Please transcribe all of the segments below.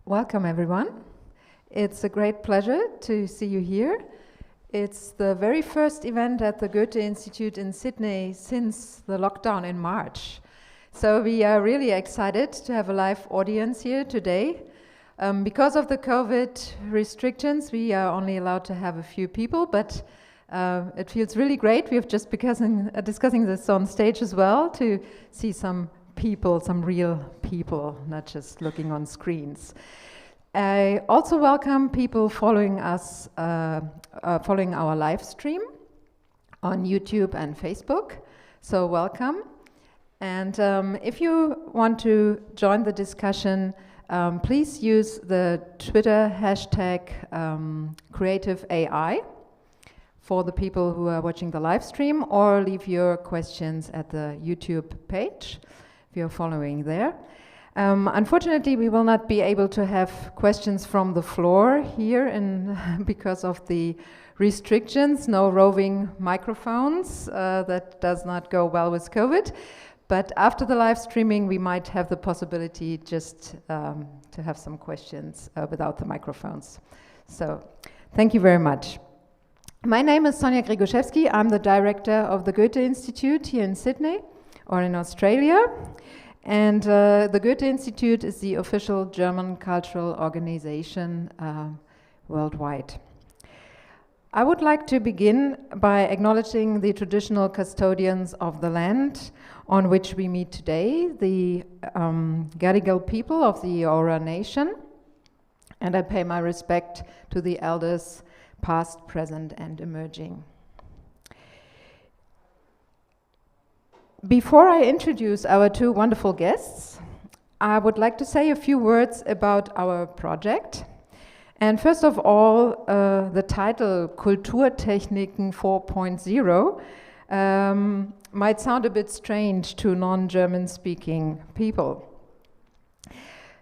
Welcome, everyone. It's a great pleasure to see you here. It's the very first event at the Goethe-Institut in Sydney since the lockdown in March. So we are really excited to have a live audience here today. Because of the COVID restrictions, we are only allowed to have a few people, but it feels really great. We have just discussing this on stage as well, to see some people, some real people, not just looking on screens. I also welcome people following us, following our live stream on YouTube and Facebook. So welcome. And if you want to join the discussion, please use the Twitter hashtag CreativeAI for the people who are watching the live stream, or leave your questions at the YouTube page if you're following there. Unfortunately, we will not be able to have questions from the floor here because of the restrictions, no roving microphones. That does not go well with COVID. But after the live streaming, we might have the possibility just to have some questions without the microphones. So thank you very much. My name is Sonja Grigorszewski. I'm the director of the Goethe-Institut here in Sydney, or in Australia. And the Goethe-Institut is the official German cultural organization worldwide. I would like to begin by acknowledging the traditional custodians of the land on which we meet today, the Gadigal people of the Eora Nation, and I pay my respect to the elders past, present, and emerging. Before I introduce our two wonderful guests, I would like to say a few words about our project. And first of all, the title Kulturtechniken 4.0 might sound a bit strange to non-German speaking people.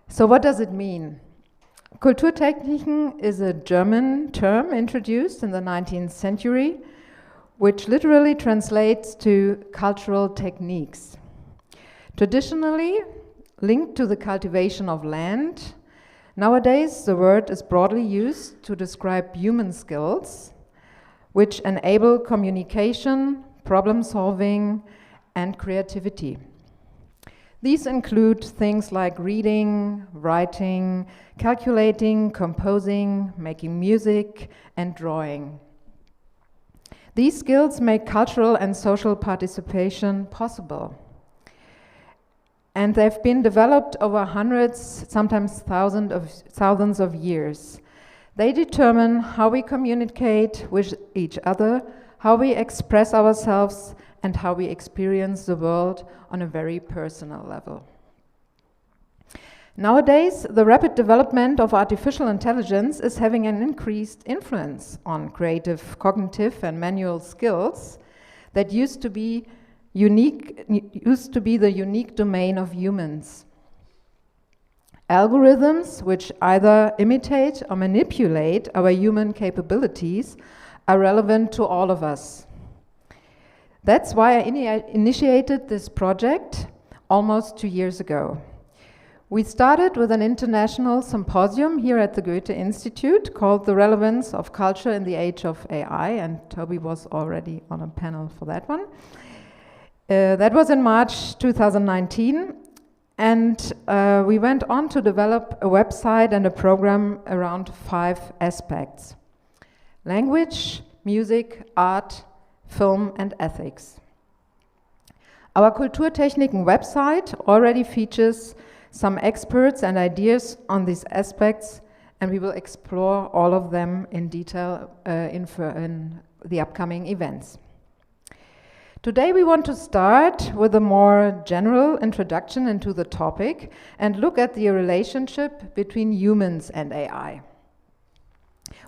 So what does it mean? Kulturtechniken is a German term introduced in the 19th century, which literally translates to cultural techniques. Traditionally linked to the cultivation of land, nowadays the word is broadly used to describe human skills which enable communication, problem solving, and creativity. These include things like reading, writing, calculating, composing, making music, and drawing. These skills make cultural and social participation possible. And they've been developed over hundreds, sometimes thousands of years. They determine how we communicate with each other, how we express ourselves, and how we experience the world on a very personal level. Nowadays, the rapid development of artificial intelligence is having an increased influence on creative, cognitive, and manual skills that used to be the unique domain of humans. Algorithms which either imitate or manipulate our human capabilities are relevant to all of us. That's why I initiated this project almost 2 years ago. We started with an international symposium here at the Goethe-Institut called The Relevance of Culture in the Age of AI, and Toby was already on a panel for that one. That was in March 2019, and we went on to develop a website and a program around 5 aspects: language, music, art, film, and ethics. Our Kulturtechniken website already features some experts and ideas on these aspects, and we will explore all of them in detail in the upcoming events. Today we want to start with a more general introduction into the topic and look at the relationship between humans and AI.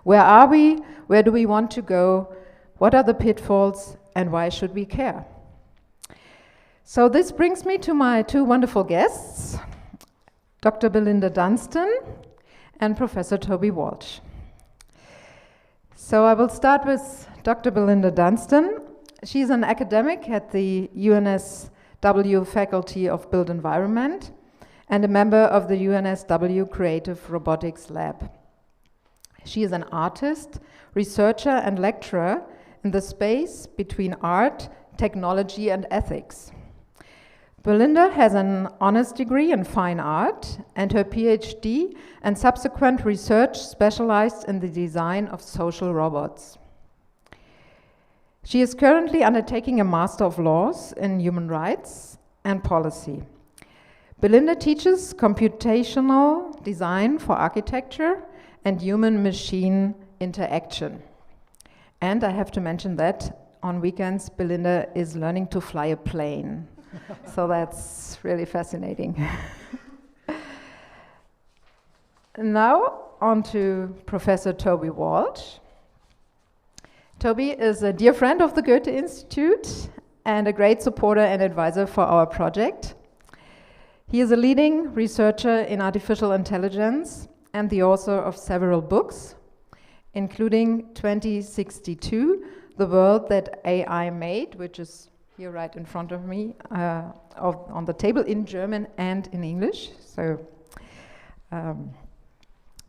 Where are we? Where do we want to go? What are the pitfalls, and why should we care? So this brings me to my two wonderful guests, Dr. Belinda Dunstan and Professor Toby Walsh. So I will start with Dr. Belinda Dunstan. She's an academic at the UNSW Faculty of Built Environment and a member of the UNSW Creative Robotics Lab. She is an artist, researcher, and lecturer in the space between art, technology, and ethics. Belinda has an honors degree in fine art, and her PhD and subsequent research specialized in the design of social robots. She is currently undertaking a Master of Laws in Human Rights and Policy. Belinda teaches computational design for architecture and human-machine interaction. And I have to mention that on weekends, Belinda is learning to fly a plane. So that's really fascinating. Now, on to Professor Toby Walsh. Toby is a dear friend of the Goethe-Institut and a great supporter and advisor for our project. He is a leading researcher in artificial intelligence and the author of several books, including 2062, The World That AI Made, which is here right in front of me, on the table in German and in English. So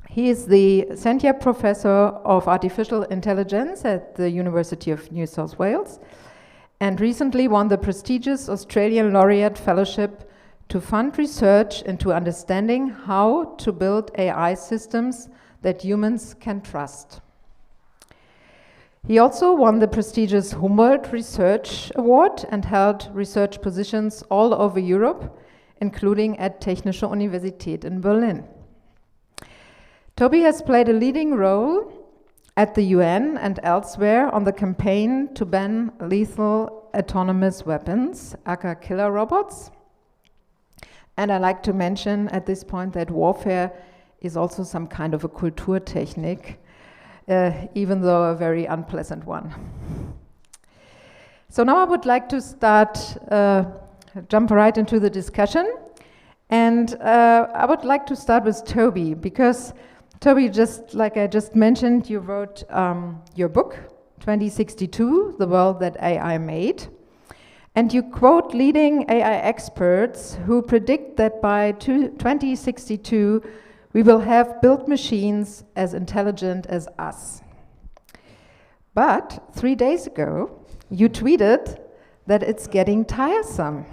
he is the Center Professor of Artificial Intelligence at the University of New South Wales and recently won the prestigious Australian Laureate Fellowship to fund research into understanding how to build AI systems that humans can trust. He also won the prestigious Humboldt Research Award and held research positions all over Europe, including at Technische Universität in Berlin. Toby has played a leading role at the UN and elsewhere on the campaign to ban lethal autonomous weapons, aka killer robots. And I like to mention at this point that warfare is also some kind of a Kulturtechnik, even though a very unpleasant one. So now I would like to jump right into the discussion. And I would like to start with Toby, because Toby, just like I just mentioned, you wrote your book, 2062, The World That AI Made. And you quote leading AI experts who predict that by 2062, we will have built machines as intelligent as us. But 3 days ago, you tweeted that it's getting tiresome.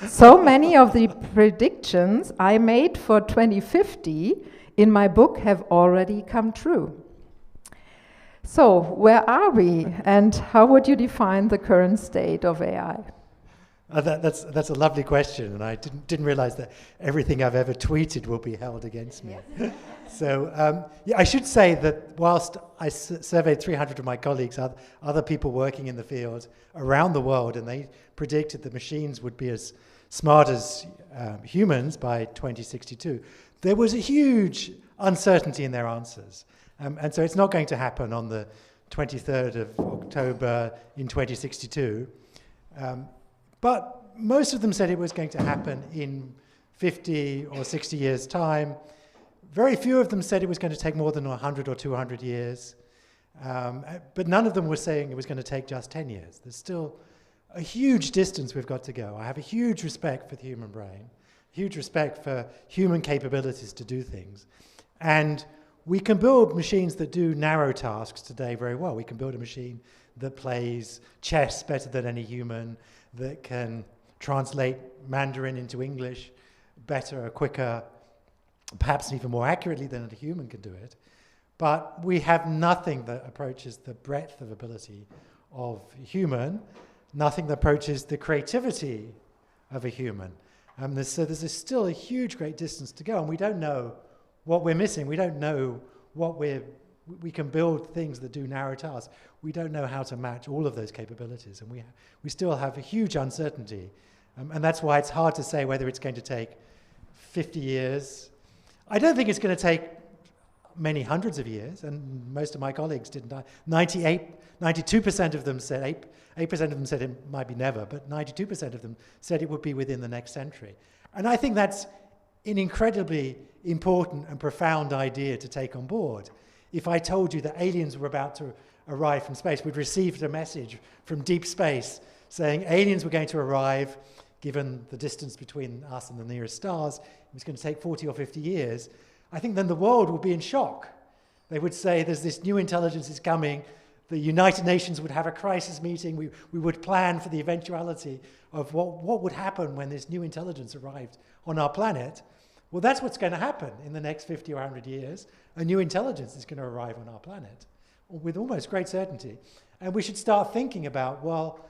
So many of the predictions I made for 2050 in my book have already come true. So where are we, and how would you define the current state of AI? That's a lovely question, and I didn't realize that everything I've ever tweeted will be held against me. Yes. So yeah, I should say that whilst I surveyed 300 of my colleagues, other people working in the field around the world, and they predicted that machines would be as smart as humans by 2062, there was a huge uncertainty in their answers. And so it's not going to happen on the 23rd of October in 2062. But most of them said it was going to happen in 50 or 60 years' time. Very few of them said it was going to take more than 100 or 200 years. But none of them were saying it was going to take just 10 years. There's still a huge distance we've got to go. I have a huge respect for the human brain, huge respect for human capabilities to do things. And we can build machines that do narrow tasks today very well. We can build a machine that plays chess better than any human, that can translate Mandarin into English better, quicker, perhaps even more accurately than a human can do it. But we have nothing that approaches the breadth of ability of a human, nothing that approaches the creativity of a human. So there's still a huge, great distance to go, and we don't know what we're missing. We don't know what we can build things that do narrow tasks. We don't know how to match all of those capabilities, and we still have a huge uncertainty. And that's why it's hard to say whether it's going to take 50 years. I don't think it's going to take many hundreds of years, and most of my colleagues didn't. 92% of them said, 8% of them said it might be never, but 92% of them said it would be within the next century. And I think that's an incredibly important and profound idea to take on board. If I told you that aliens were about to arrive from space, we'd received a message from deep space saying aliens were going to arrive given the distance between us and the nearest stars, it was going to take 40 or 50 years, I think then the world would be in shock. They would say there's this new intelligence is coming, the United Nations would have a crisis meeting, we would plan for the eventuality of what would happen when this new intelligence arrived on our planet. Well, that's what's going to happen in the next 50 or 100 years. A new intelligence is going to arrive on our planet with almost great certainty. And we should start thinking about, well,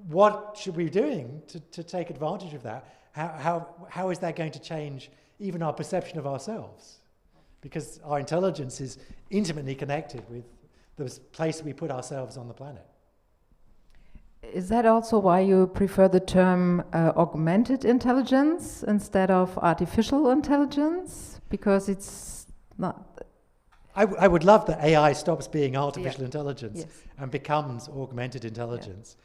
what should we be doing to take advantage of that? How is that going to change even our perception of ourselves? Because our intelligence is intimately connected with the place we put ourselves on the planet. Is that also why you prefer the term augmented intelligence instead of artificial intelligence? Because it's not... I would love that AI stops being artificial intelligence and becomes augmented intelligence.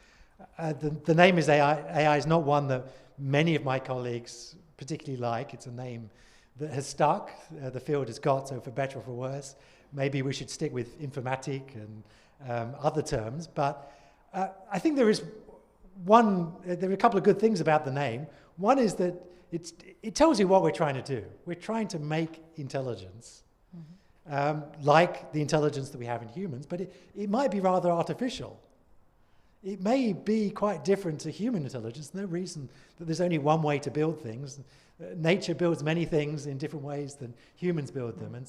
The name is AI. AI is not one that many of my colleagues particularly like. It's a name that has stuck. The field has got, so for better or for worse. Maybe we should stick with informatic and other terms. But I think there are a couple of good things about the name. One is that it tells you what we're trying to do. We're trying to make intelligence. Like the intelligence that we have in humans, but it might be rather artificial. It may be quite different to human intelligence. No reason that there's only one way to build things. Nature builds many things in different ways than humans build them. And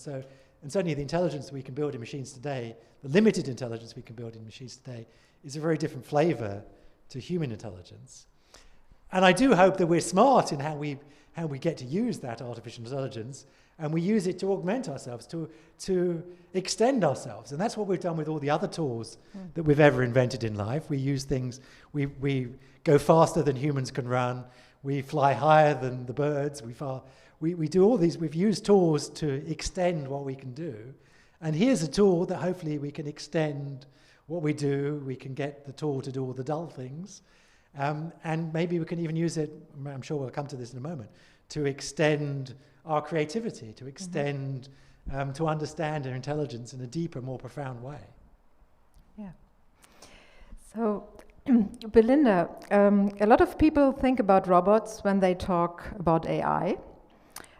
certainly the intelligence we can build in machines today, the limited intelligence we can build in machines today, is a very different flavor to human intelligence. And I do hope that we're smart in how we get to use that artificial intelligence, and we use it to augment ourselves, to extend ourselves. And that's what we've done with all the other tools that we've ever invented in life. We use things, we go faster than humans can run, we fly higher than the birds, we do all these, we've used tools to extend what we can do. And here's a tool that hopefully we can extend what we do, we can get the tool to do all the dull things, and maybe we can even use it, I'm sure we'll come to this in a moment, to extend our creativity, to extend, to understand our intelligence in a deeper, more profound way. Yeah. So, Belinda, a lot of people think about robots when they talk about AI.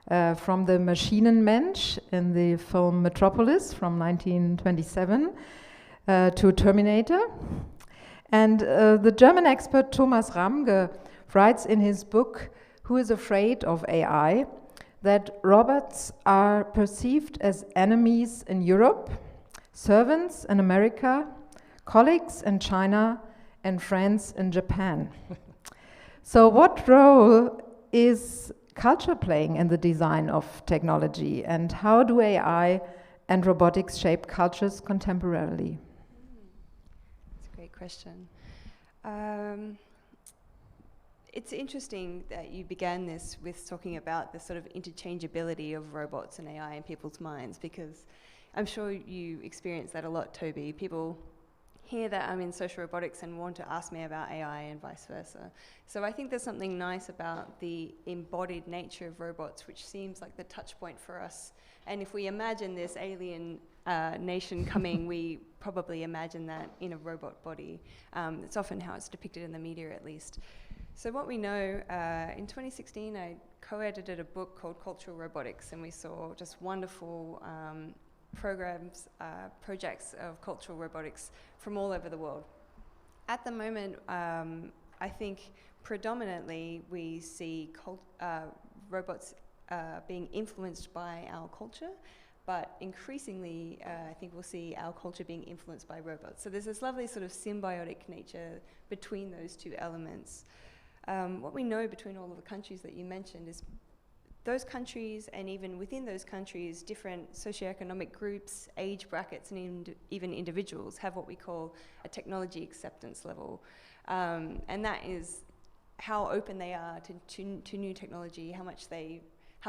From the Maschinenmensch in the film Metropolis from 1927 to Terminator. And the German expert Thomas Ramge writes in his book, Who is Afraid of AI?, that robots are perceived as enemies in Europe, servants in America, colleagues in China, and friends in Japan. So what role is culture playing in the design of technology, and how do AI and robotics shape cultures contemporarily? That's a great question. It's interesting that you began this with talking about the sort of interchangeability of robots and AI in people's minds, because I'm sure you experience that a lot, Toby. People hear that I'm in social robotics and want to ask me about AI and vice versa. So I think there's something nice about the embodied nature of robots, which seems like the touch point for us. And if we imagine this alien nation coming, we probably imagine that in a robot body. It's often how it's depicted in the media, at least. So what we know, in 2016, I co-edited a book called Cultural Robotics, and we saw just wonderful projects of cultural robotics from all over the world. At the moment, I think predominantly we see robots being influenced by our culture, but increasingly I think we'll see our culture being influenced by robots. So there's this lovely sort of symbiotic nature between those two elements. What we know between all of the countries that you mentioned is those countries, and even within those countries, different socioeconomic groups, age brackets, and even individuals have what we call a technology acceptance level. And that is how open they are to new technology, how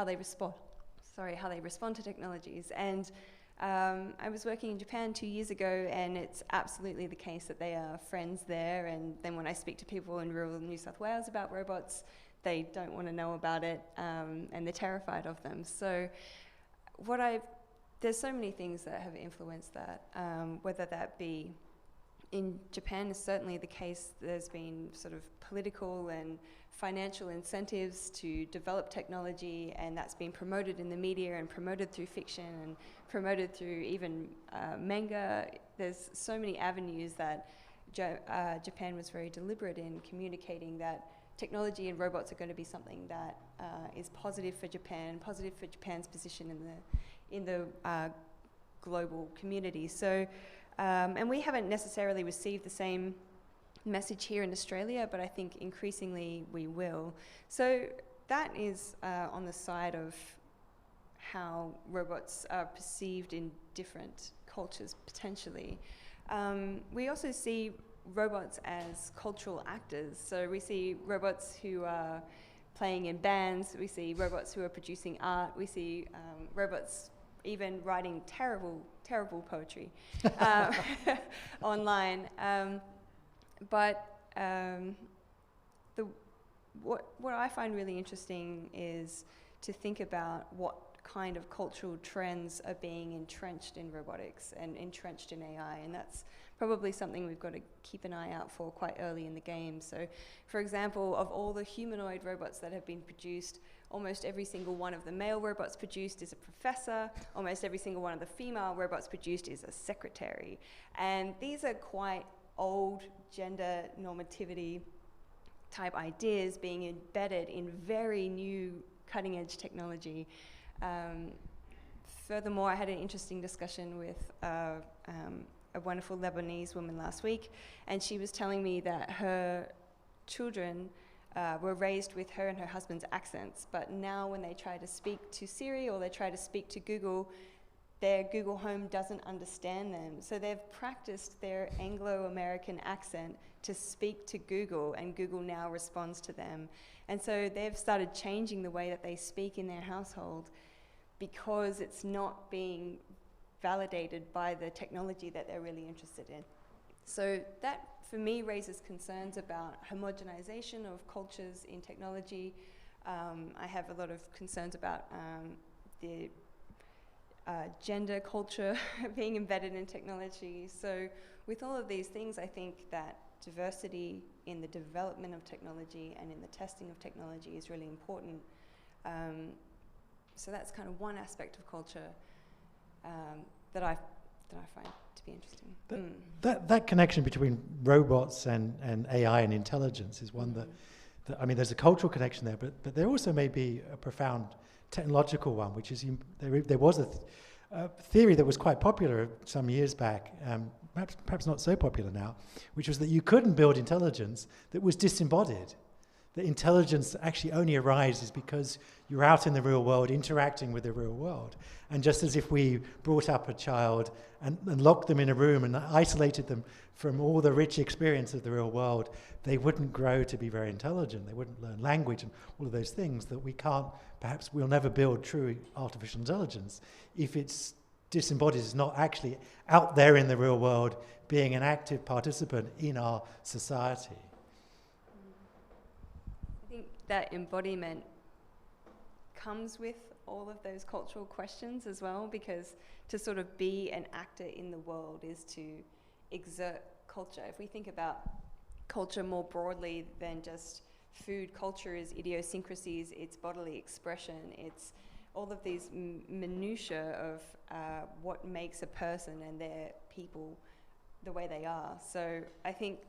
they respond to technologies. And I was working in Japan 2 years ago, and it's absolutely the case that they are friends there. And then when I speak to people in rural New South Wales about robots, they don't want to know about it, and they're terrified of them. So there's so many things that have influenced that, whether that be in Japan is certainly the case. There's been sort of political and financial incentives to develop technology, and that's been promoted in the media and promoted through fiction and promoted through even manga. There's so many avenues that Japan was very deliberate in communicating that technology and robots are going to be something that is positive for Japan, positive for Japan's position in the global community. So, and we haven't necessarily received the same message here in Australia, but I think increasingly we will. So that is on the side of how robots are perceived in different cultures, potentially. We also see robots as cultural actors. So we see robots who are playing in bands, we see robots who are producing art, we see robots even writing terrible poetry online. But what I find really interesting is to think about what kind of cultural trends are being entrenched in robotics and entrenched in AI, and that's probably something we've got to keep an eye out for quite early in the game. So, for example, of all the humanoid robots that have been produced, almost every single one of the male robots produced is a professor, almost every single one of the female robots produced is a secretary. And these are quite old gender normativity type ideas being embedded in very new cutting edge technology. Furthermore, I had an interesting discussion with a wonderful Lebanese woman last week, and she was telling me that her children were raised with her and her husband's accents, but now when they try to speak to Siri or they try to speak to Google, their Google Home doesn't understand them. So they've practiced their Anglo-American accent to speak to Google, and Google now responds to them. And so they've started changing the way that they speak in their household because it's not being validated by the technology that they're really interested in. So that, for me, raises concerns about homogenization of cultures in technology. I have a lot of concerns about the gender culture being embedded in technology. So with all of these things, I think that diversity in the development of technology and in the testing of technology is really important. So that's kind of one aspect of culture that I find to be interesting. That connection between robots and AI and intelligence is one that I mean, there's a cultural connection there, but there also may be a profound technological one, which is there was a theory that was quite popular some years back, perhaps not so popular now, which was that you couldn't build intelligence that was disembodied. That intelligence actually only arises because you're out in the real world, interacting with the real world. And just as if we brought up a child and locked them in a room and isolated them from all the rich experience of the real world, they wouldn't grow to be very intelligent. They wouldn't learn language and all of those things that we can't, perhaps we'll never build true artificial intelligence if it's disembodied, is not actually out there in the real world being an active participant in our society. That embodiment comes with all of those cultural questions as well, because to sort of be an actor in the world is to exert culture. If we think about culture more broadly than just food, culture is idiosyncrasies, it's bodily expression, it's all of these minutiae of what makes a person and their people the way they are. So I think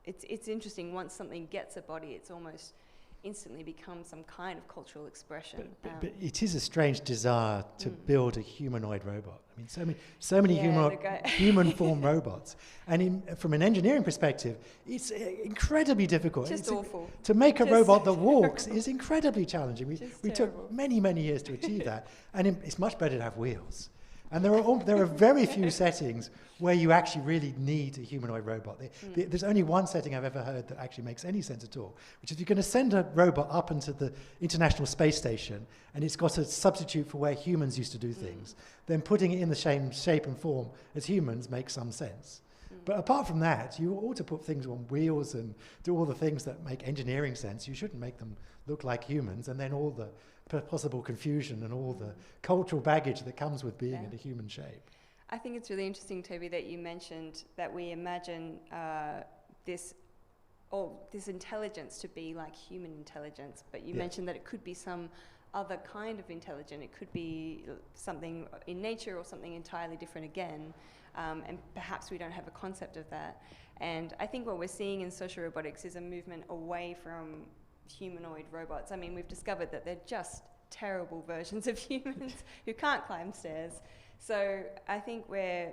it's interesting, once something gets a body, it's almost instantly become some kind of cultural expression. But it is a strange desire to build a humanoid robot. I mean, so many human form robots. And from an engineering perspective, it's incredibly difficult. Just awful. To make a robot that walks is incredibly challenging. We took many, many years to achieve that. And it's much better to have wheels. And there are very few settings where you actually really need a humanoid robot. There's only one setting I've ever heard that actually makes any sense at all, which is you're going to send a robot up into the International Space Station, and it's got a substitute for where humans used to do things. Then putting it in the same shape and form as humans makes some sense. But apart from that, you ought to put things on wheels and do all the things that make engineering sense. You shouldn't make them look like humans, and then all the possible confusion and all the cultural baggage that comes with being in a human shape. I think it's really interesting, Toby, that you mentioned that we imagine this intelligence to be like human intelligence, but you mentioned that it could be some other kind of intelligence. It could be something in nature or something entirely different again, and perhaps we don't have a concept of that. And I think what we're seeing in social robotics is a movement away from humanoid robots. I mean, we've discovered that they're just terrible versions of humans who can't climb stairs. So I think we're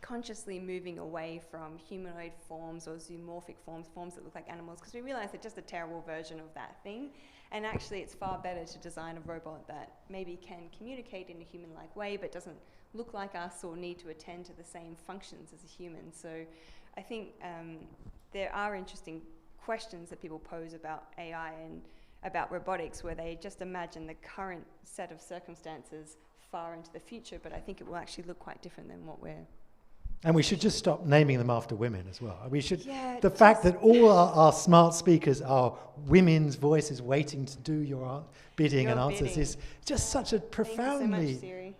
consciously moving away from humanoid forms or zoomorphic forms that look like animals, because we realize they're just a terrible version of that thing. And actually it's far better to design a robot that maybe can communicate in a human-like way but doesn't look like us or need to attend to the same functions as a human. So I think there are interesting questions that people pose about AI and about robotics, where they just imagine the current set of circumstances far into the future, but I think it will actually look quite different than what we're... And we should just stop naming them after women as well. We should. The fact that all our smart speakers are women's voices waiting to do your bidding and answers is just such a profoundly... Thank you so much, Siri.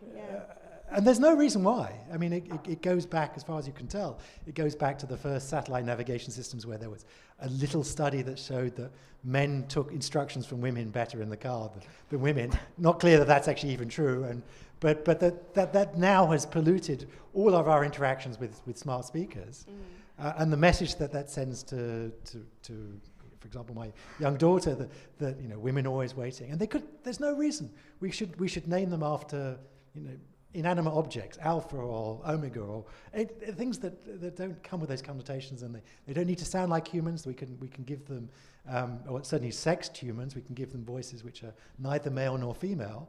And there's no reason why. I mean, it goes back, as far as you can tell, it goes back to the first satellite navigation systems, where there was a little study that showed that men took instructions from women better in the car than women. Not clear that that's actually even true, but that now has polluted all of our interactions with smart speakers. And the message that sends to, for example, my young daughter, that women are always waiting. And there's no reason. We should name them after, inanimate objects, alpha or omega, or things that don't come with those connotations, and they don't need to sound like humans. We can give them, or certainly sexed humans, we can give them voices which are neither male nor female.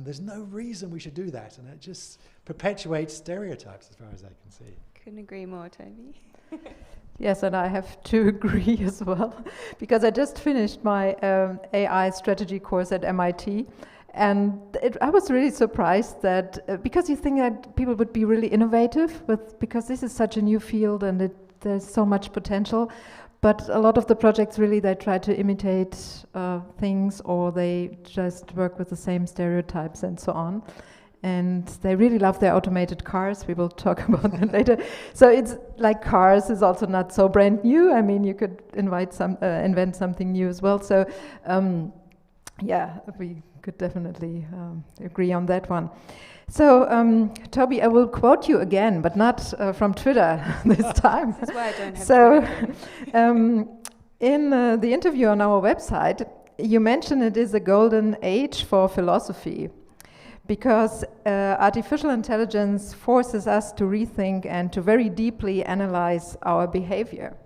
There's no reason we should do that, and it just perpetuates stereotypes as far as I can see. Couldn't agree more, Toby. Yes, and I have to agree as well, because I just finished my AI strategy course at MIT. And I was really surprised that, because you think that people would be really innovative, because this is such a new field and there's so much potential, but a lot of the projects really, they try to imitate things, or they just work with the same stereotypes and so on. And they really love their automated cars. We will talk about that later. So it's like cars is also not so brand new. I mean, you could invent something new as well. So yeah, we could definitely agree on that one. So, Toby, I will quote you again, but not from Twitter this time. This is why I don't have Twitter. In the interview on our website, you mentioned it is a golden age for philosophy, because artificial intelligence forces us to rethink and to very deeply analyze our behavior.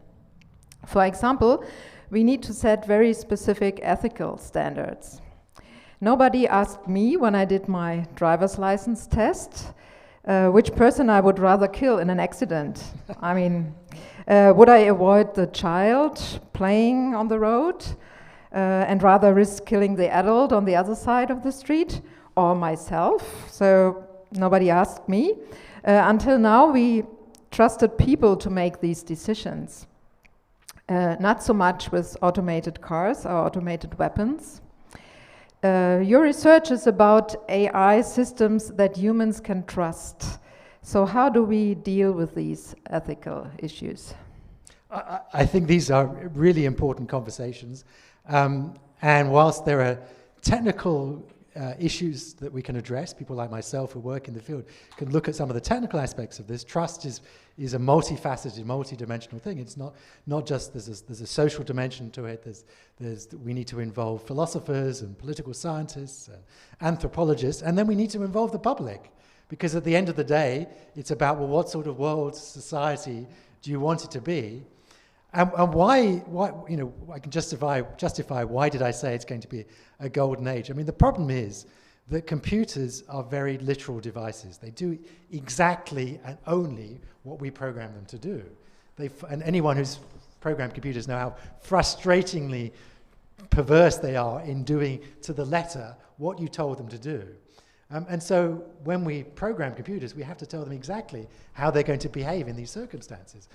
For example, we need to set very specific ethical standards. Nobody asked me when I did my driver's license test which person I would rather kill in an accident. I mean, would I avoid the child playing on the road and rather risk killing the adult on the other side of the street, or myself? So nobody asked me. Until now, we trusted people to make these decisions. Not so much with automated cars or automated weapons. Your research is about AI systems that humans can trust. So how do we deal with these ethical issues? I think these are really important conversations. And whilst there are technical issues that we can address, people like myself who work in the field can look at some of the technical aspects of this. Trust is a multifaceted, multi-dimensional thing. It's not just there's a social dimension to it. We need to involve philosophers and political scientists and anthropologists, and then we need to involve the public, because at the end of the day, it's about, well, what sort of world, society do you want it to be? And why, you know, I can justify why did I say it's going to be a golden age. I mean, the problem is that computers are very literal devices. They do exactly and only what we program them to do. And anyone who's programmed computers know how frustratingly perverse they are in doing to the letter what you told them to do. And so when we program computers, we have to tell them exactly how they're going to behave in these circumstances,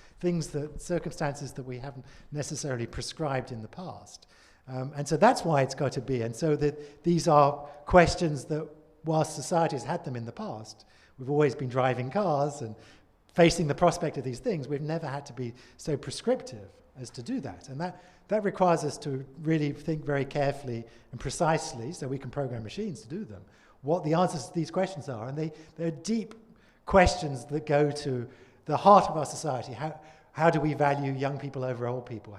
circumstances that we haven't necessarily prescribed in the past. And so that's why it's got to be. And so these are questions that, whilst society has had them in the past, we've always been driving cars and facing the prospect of these things, we've never had to be so prescriptive as to do that. And that requires us to really think very carefully and precisely, so we can program machines to do them, what the answers to these questions are. And they're deep questions that go to the heart of our society. How do we value young people over old people?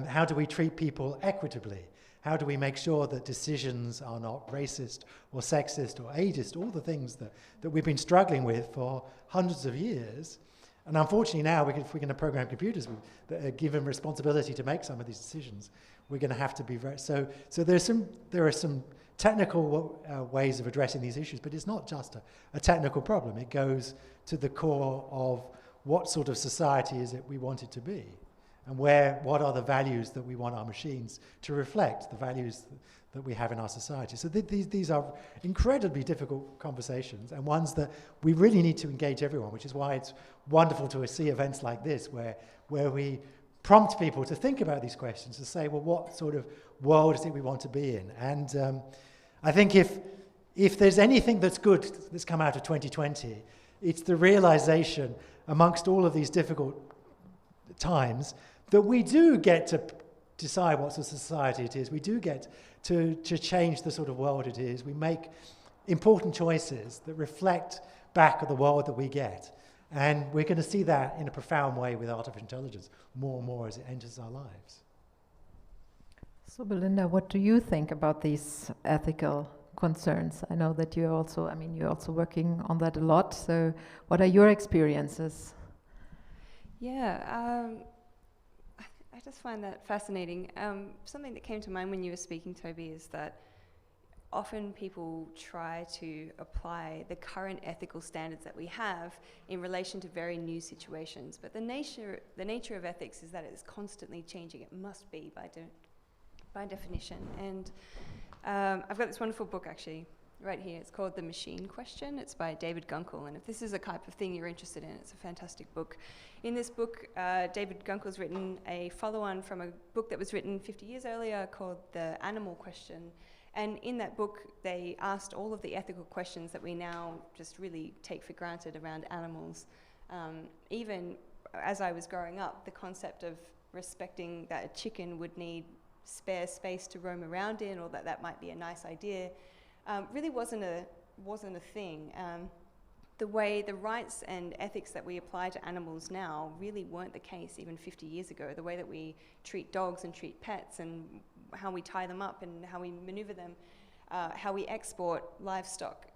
How do we treat people equitably? How do we make sure that decisions are not racist or sexist or ageist, all the things that we've been struggling with for hundreds of years? And unfortunately now, if we're going to program computers that are given responsibility to make some of these decisions, we're going to have to be very... So there are some technical ways of addressing these issues, but it's not just a technical problem. It goes to the core of what sort of society is it we want it to be, and what are the values that we want our machines to reflect, the values that we have in our society. So these are incredibly difficult conversations, and ones that we really need to engage everyone, which is why it's wonderful to see events like this, where we prompt people to think about these questions, to say, well, what sort of world is it we want to be in? And I think if there's anything that's good that's come out of 2020, it's the realization amongst all of these difficult times that we do get to decide what sort of society it is. We do get to change the sort of world it is. We make important choices that reflect back at the world that we get. And we're going to see that in a profound way with artificial intelligence more and more as it enters our lives. So Belinda, what do you think about these ethical concerns? I know that you're also working on that a lot. So what are your experiences? Yeah, I just find that fascinating. Something that came to mind when you were speaking, Toby, is that often people try to apply the current ethical standards that we have in relation to very new situations. But the nature of ethics is that it is constantly changing. It must be by definition. And I've got this wonderful book actually right here. It's called The Machine Question. It's by David Gunkel. And if this is a type of thing you're interested in, it's a fantastic book. In this book, David Gunkel's written a follow-on from a book that was written 50 years earlier called The Animal Question. And in that book, they asked all of the ethical questions that we now just really take for granted around animals. Even as I was growing up, the concept of respecting that a chicken would need spare space to roam around in, or that might be a nice idea, really wasn't a thing. The rights and ethics that we apply to animals now really weren't the case even 50 years ago. The way that we treat dogs and treat pets, and how we tie them up and how we maneuver them, how we export livestock,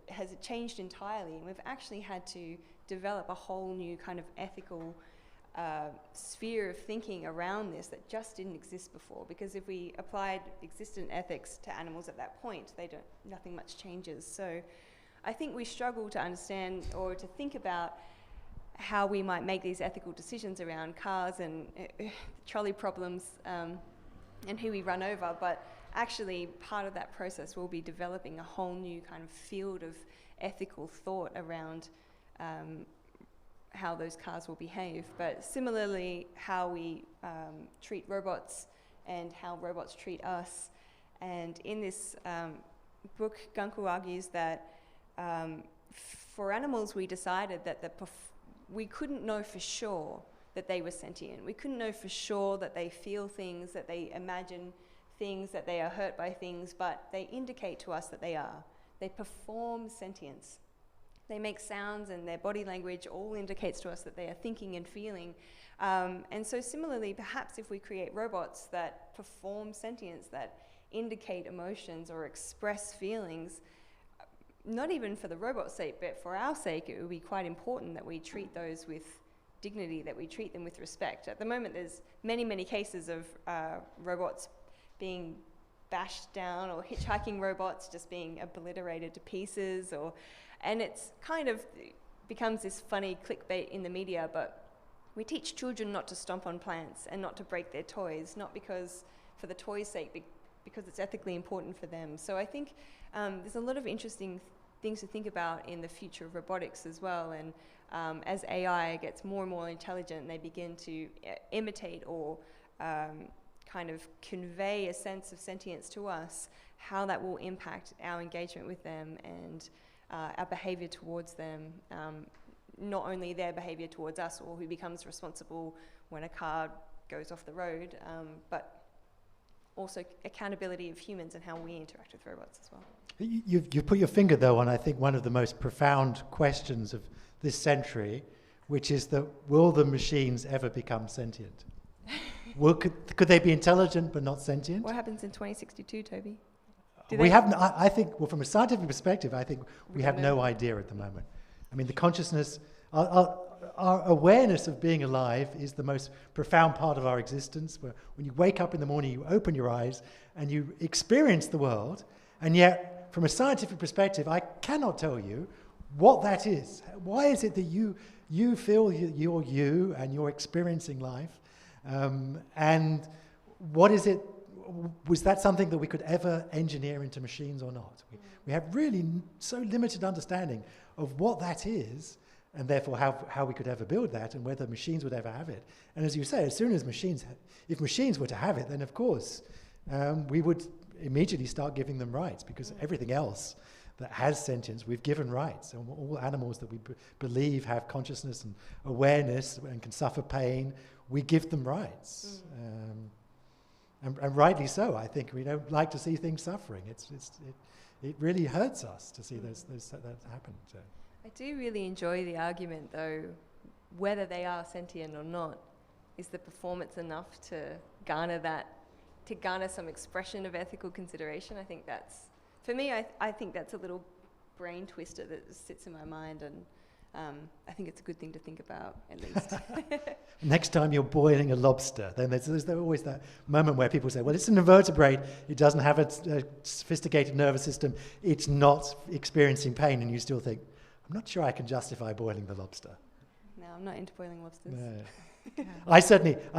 has changed entirely. And we've actually had to develop a whole new kind of ethical sphere of thinking around this that just didn't exist before. Because if we applied existent ethics to animals at that point, nothing much changes. So I think we struggle to understand or to think about how we might make these ethical decisions around cars and trolley problems and who we run over, but actually part of that process will be developing a whole new kind of field of ethical thought around how those cars will behave. But similarly, how we treat robots and how robots treat us. And in this book, Gunkel argues that for animals, we decided that we couldn't know for sure that they were sentient. We couldn't know for sure that they feel things, that they imagine things, that they are hurt by things, but they indicate to us that they are. They perform sentience. They make sounds, and their body language all indicates to us that they are thinking and feeling. And so similarly, perhaps if we create robots that perform sentience, that indicate emotions or express feelings, not even for the robot's sake, but for our sake, it would be quite important that we treat those with dignity, that we treat them with respect. At the moment, there's many, many cases of robots being bashed down, or hitchhiking robots just being obliterated to pieces, and it's kind of becomes this funny clickbait in the media, but we teach children not to stomp on plants and not to break their toys, not because for the toy's sake, because it's ethically important for them. So I think there's a lot of interesting things to think about in the future of robotics as well. And as AI gets more and more intelligent, they begin to imitate or kind of convey a sense of sentience to us, how that will impact our engagement with them, and our behaviour towards them, not only their behaviour towards us or who becomes responsible when a car goes off the road, but also accountability of humans and how we interact with robots as well. You've put your finger, though, on, I think, one of the most profound questions of this century, which is that will the machines ever become sentient? Could they be intelligent but not sentient? What happens in 2062, Toby? I think, well, from a scientific perspective, I think we have no idea at the moment. I mean, the consciousness, our awareness of being alive is the most profound part of our existence. Where when you wake up in the morning, you open your eyes and you experience the world, and yet, from a scientific perspective, I cannot tell you what that is. Why is it that you feel you're you and you're experiencing life? And what is it? Was that something that we could ever engineer into machines or not? We have really so limited understanding of what that is, and therefore how we could ever build that, and whether machines would ever have it. And as you say, as soon as if machines were to have it, then of course we would immediately start giving them rights, because everything else that has sentience, we've given rights. And all animals that we believe have consciousness and awareness and can suffer pain, we give them rights. And rightly so. I think we don't like to see things suffering. It really hurts us to see that happen. So. I do really enjoy the argument, though, whether they are sentient or not. Is the performance enough to garner some expression of ethical consideration? I think that's, for me, I think that's a little brain twister that sits in my mind, and I think it's a good thing to think about, at least. Next time you're boiling a lobster, then there's always that moment where people say, well, it's an invertebrate, it doesn't have a sophisticated nervous system, it's not experiencing pain, and you still think, I'm not sure I can justify boiling the lobster. No, I'm not into boiling lobsters. No. I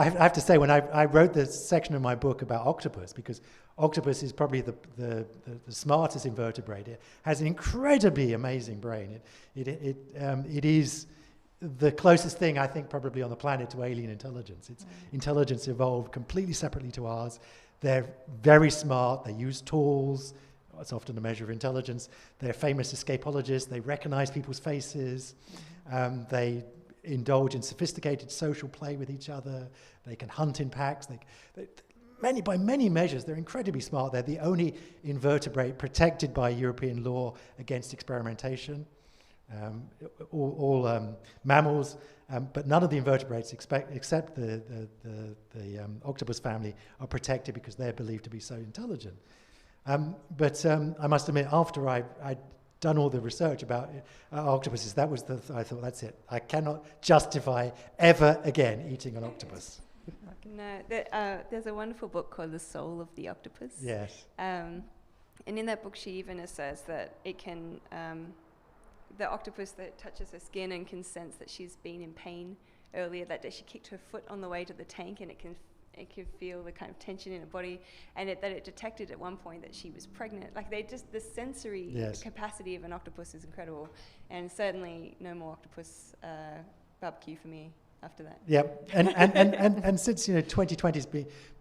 have to say, when I wrote this section of my book about octopus, because octopus is probably the smartest invertebrate. It has an incredibly amazing brain. It is the closest thing, I think, probably on the planet to alien intelligence. Its intelligence evolved completely separately to ours. They're very smart. They use tools. It's often a measure of intelligence. They're famous escapologists. They recognize people's faces. They indulge in sophisticated social play with each other. They can hunt in packs. By many measures, they're incredibly smart. They're the only invertebrate protected by European law against experimentation. All mammals, but none of the invertebrates except the octopus family are protected because they're believed to be so intelligent. But I must admit, after I'd done all the research about octopuses, I thought, that's it. I cannot justify ever again eating an octopus. No, there's a wonderful book called The Soul of the Octopus. Yes. And in that book, she even says that it can, the octopus that touches her skin and can sense that she's been in pain earlier that day. She kicked her foot on the way to the tank, and it can feel the kind of tension in her body, and that it detected at one point that she was pregnant. Like the sensory capacity of an octopus is incredible, and certainly no more octopus barbecue for me after that. Yeah, and since 2020 has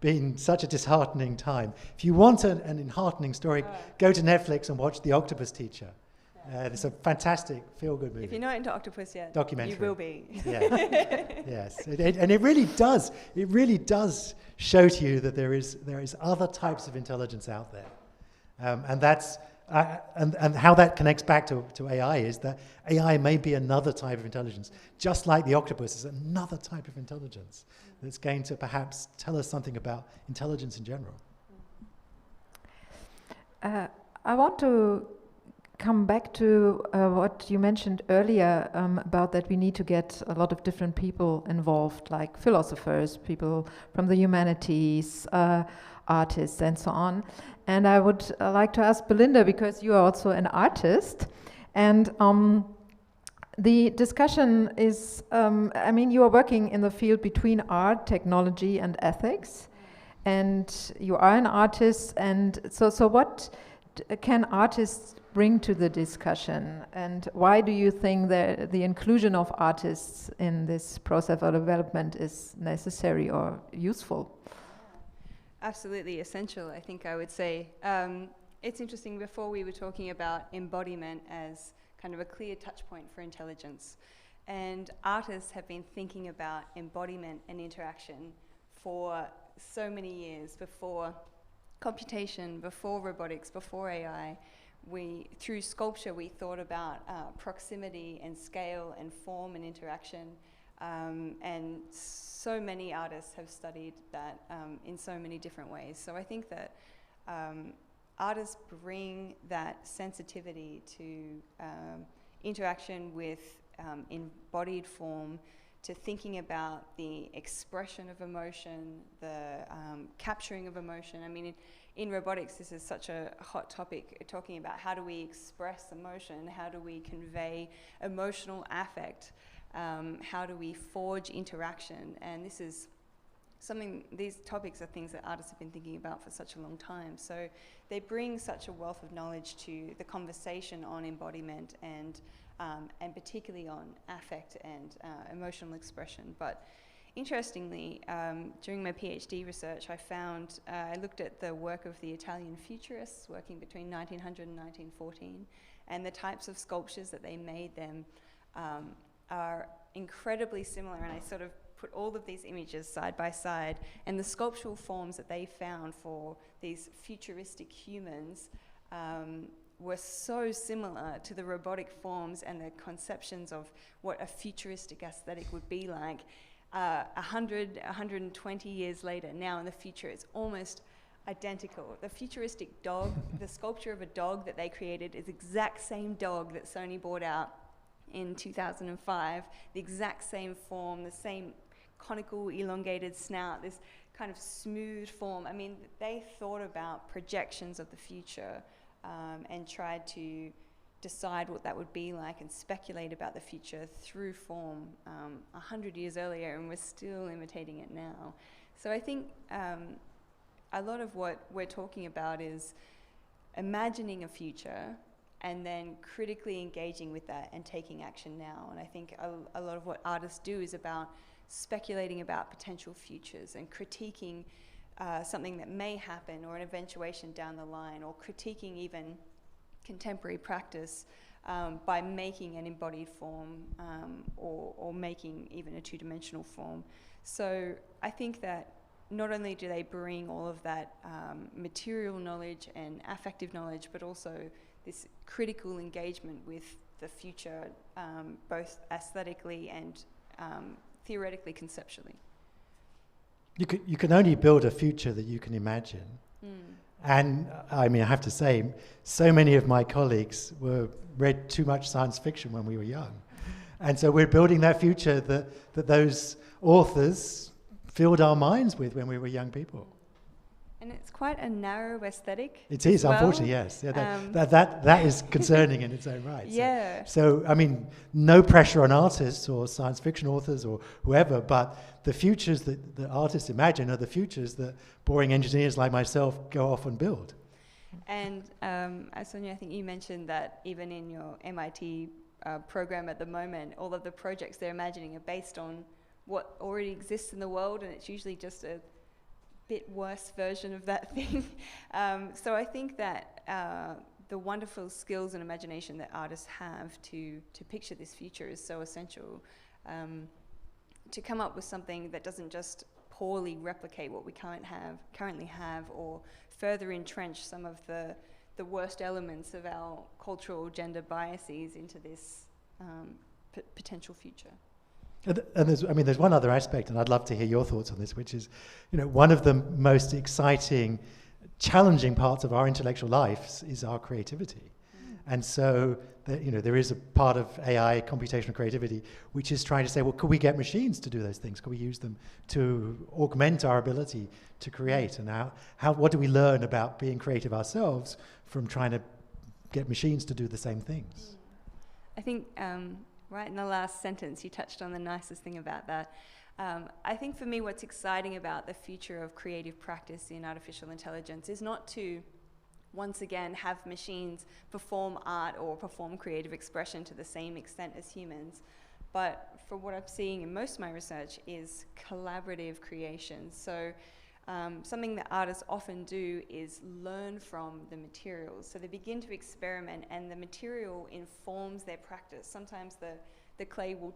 been such a disheartening time, if you want an heartening story, go to Netflix and watch The Octopus Teacher. It's a fantastic feel-good movie. If you're not into octopus yet, documentary. You will be. Yeah. Yes, and it really does. It really does show to you that there is other types of intelligence out there, and that's and how that connects back to AI is that AI may be another type of intelligence, just like the octopus is another type of intelligence that's going to perhaps tell us something about intelligence in general. I want to come back to what you mentioned earlier about that we need to get a lot of different people involved, like philosophers, people from the humanities, artists, and so on. And I would like to ask Belinda, because you are also an artist, and the discussion is, you are working in the field between art, technology, and ethics, and you are an artist, and so what can artists bring to the discussion, and why do you think that the inclusion of artists in this process of development is necessary or useful? Absolutely essential, I think I would say. it's interesting, before we were talking about embodiment as kind of a clear touch point for intelligence, and artists have been thinking about embodiment and interaction for so many years. Before computation, before robotics, before AI, through sculpture we thought about proximity and scale and form and interaction, and so many artists have studied that in so many different ways. So I think that artists bring that sensitivity to interaction with embodied form, to thinking about the expression of emotion, the capturing of emotion. I mean, in robotics, this is such a hot topic, talking about how do we express emotion, how do we convey emotional affect, how do we forge interaction, and this is these topics are things that artists have been thinking about for such a long time. So they bring such a wealth of knowledge to the conversation on embodiment and particularly on affect and emotional expression. But interestingly, during my PhD research, I looked at the work of the Italian futurists working between 1900 and 1914, and the types of sculptures that they made them are incredibly similar, and I sort of put all of these images side by side, and the sculptural forms that they found for these futuristic humans were so similar to the robotic forms and the conceptions of what a futuristic aesthetic would be like. 120 years later, now in the future, it's almost identical. The futuristic dog, the sculpture of a dog that they created is the exact same dog that Sony brought out in 2005, the exact same form, the same conical, elongated snout, this kind of smooth form. I mean, they thought about projections of the future and tried to decide what that would be like and speculate about the future through form 100 years earlier, and we're still imitating it now. So I think a lot of what we're talking about is imagining a future and then critically engaging with that and taking action now. And I think a lot of what artists do is about speculating about potential futures and critiquing something that may happen or an eventuation down the line, or critiquing even contemporary practice by making an embodied form or making even a two-dimensional form. So I think that not only do they bring all of that material knowledge and affective knowledge, but also this critical engagement with the future, both aesthetically and theoretically, conceptually. You can only build a future that you can imagine. And I mean, I have to say, so many of my colleagues read too much science fiction when we were young. And so we're building that future that those authors filled our minds with when we were young people. And it's quite a narrow aesthetic. It is, unfortunately, yes. Yeah, that is concerning in its own right. Yeah. So, I mean, no pressure on artists or science fiction authors or whoever, but the futures that the artists imagine are the futures that boring engineers like myself go off and build. And Sonia, I think you mentioned that even in your MIT program at the moment, all of the projects they're imagining are based on what already exists in the world, and it's usually just a bit worse version of that thing. So I think that the wonderful skills and imagination that artists have to picture this future is so essential, to come up with something that doesn't just poorly replicate what we currently have or further entrench some of the worst elements of our cultural gender biases into this potential future. And there's one other aspect, and I'd love to hear your thoughts on this, which is, one of the most exciting, challenging parts of our intellectual lives is our creativity. And so, there is a part of AI, computational creativity, which is trying to say, well, could we get machines to do those things? Could we use them to augment our ability to create? And what do we learn about being creative ourselves from trying to get machines to do the same things? I think right in the last sentence, you touched on the nicest thing about that. I think for me, what's exciting about the future of creative practice in artificial intelligence is not to, once again, have machines perform art or perform creative expression to the same extent as humans, but for what I'm seeing in most of my research is collaborative creation. So something that artists often do is learn from the materials. So they begin to experiment, and the material informs their practice. Sometimes the clay will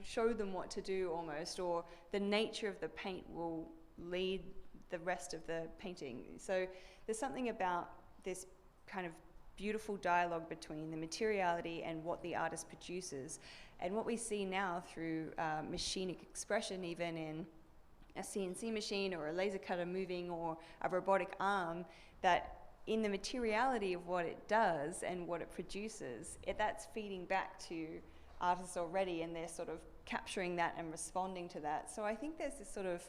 show them what to do almost, or the nature of the paint will lead the rest of the painting. So there's something about this kind of beautiful dialogue between the materiality and what the artist produces. And what we see now through machinic expression, even in a CNC machine or a laser cutter moving or a robotic arm, that in the materiality of what it does and what it produces, that's feeding back to artists already, and they're sort of capturing that and responding to that. So I think there's this sort of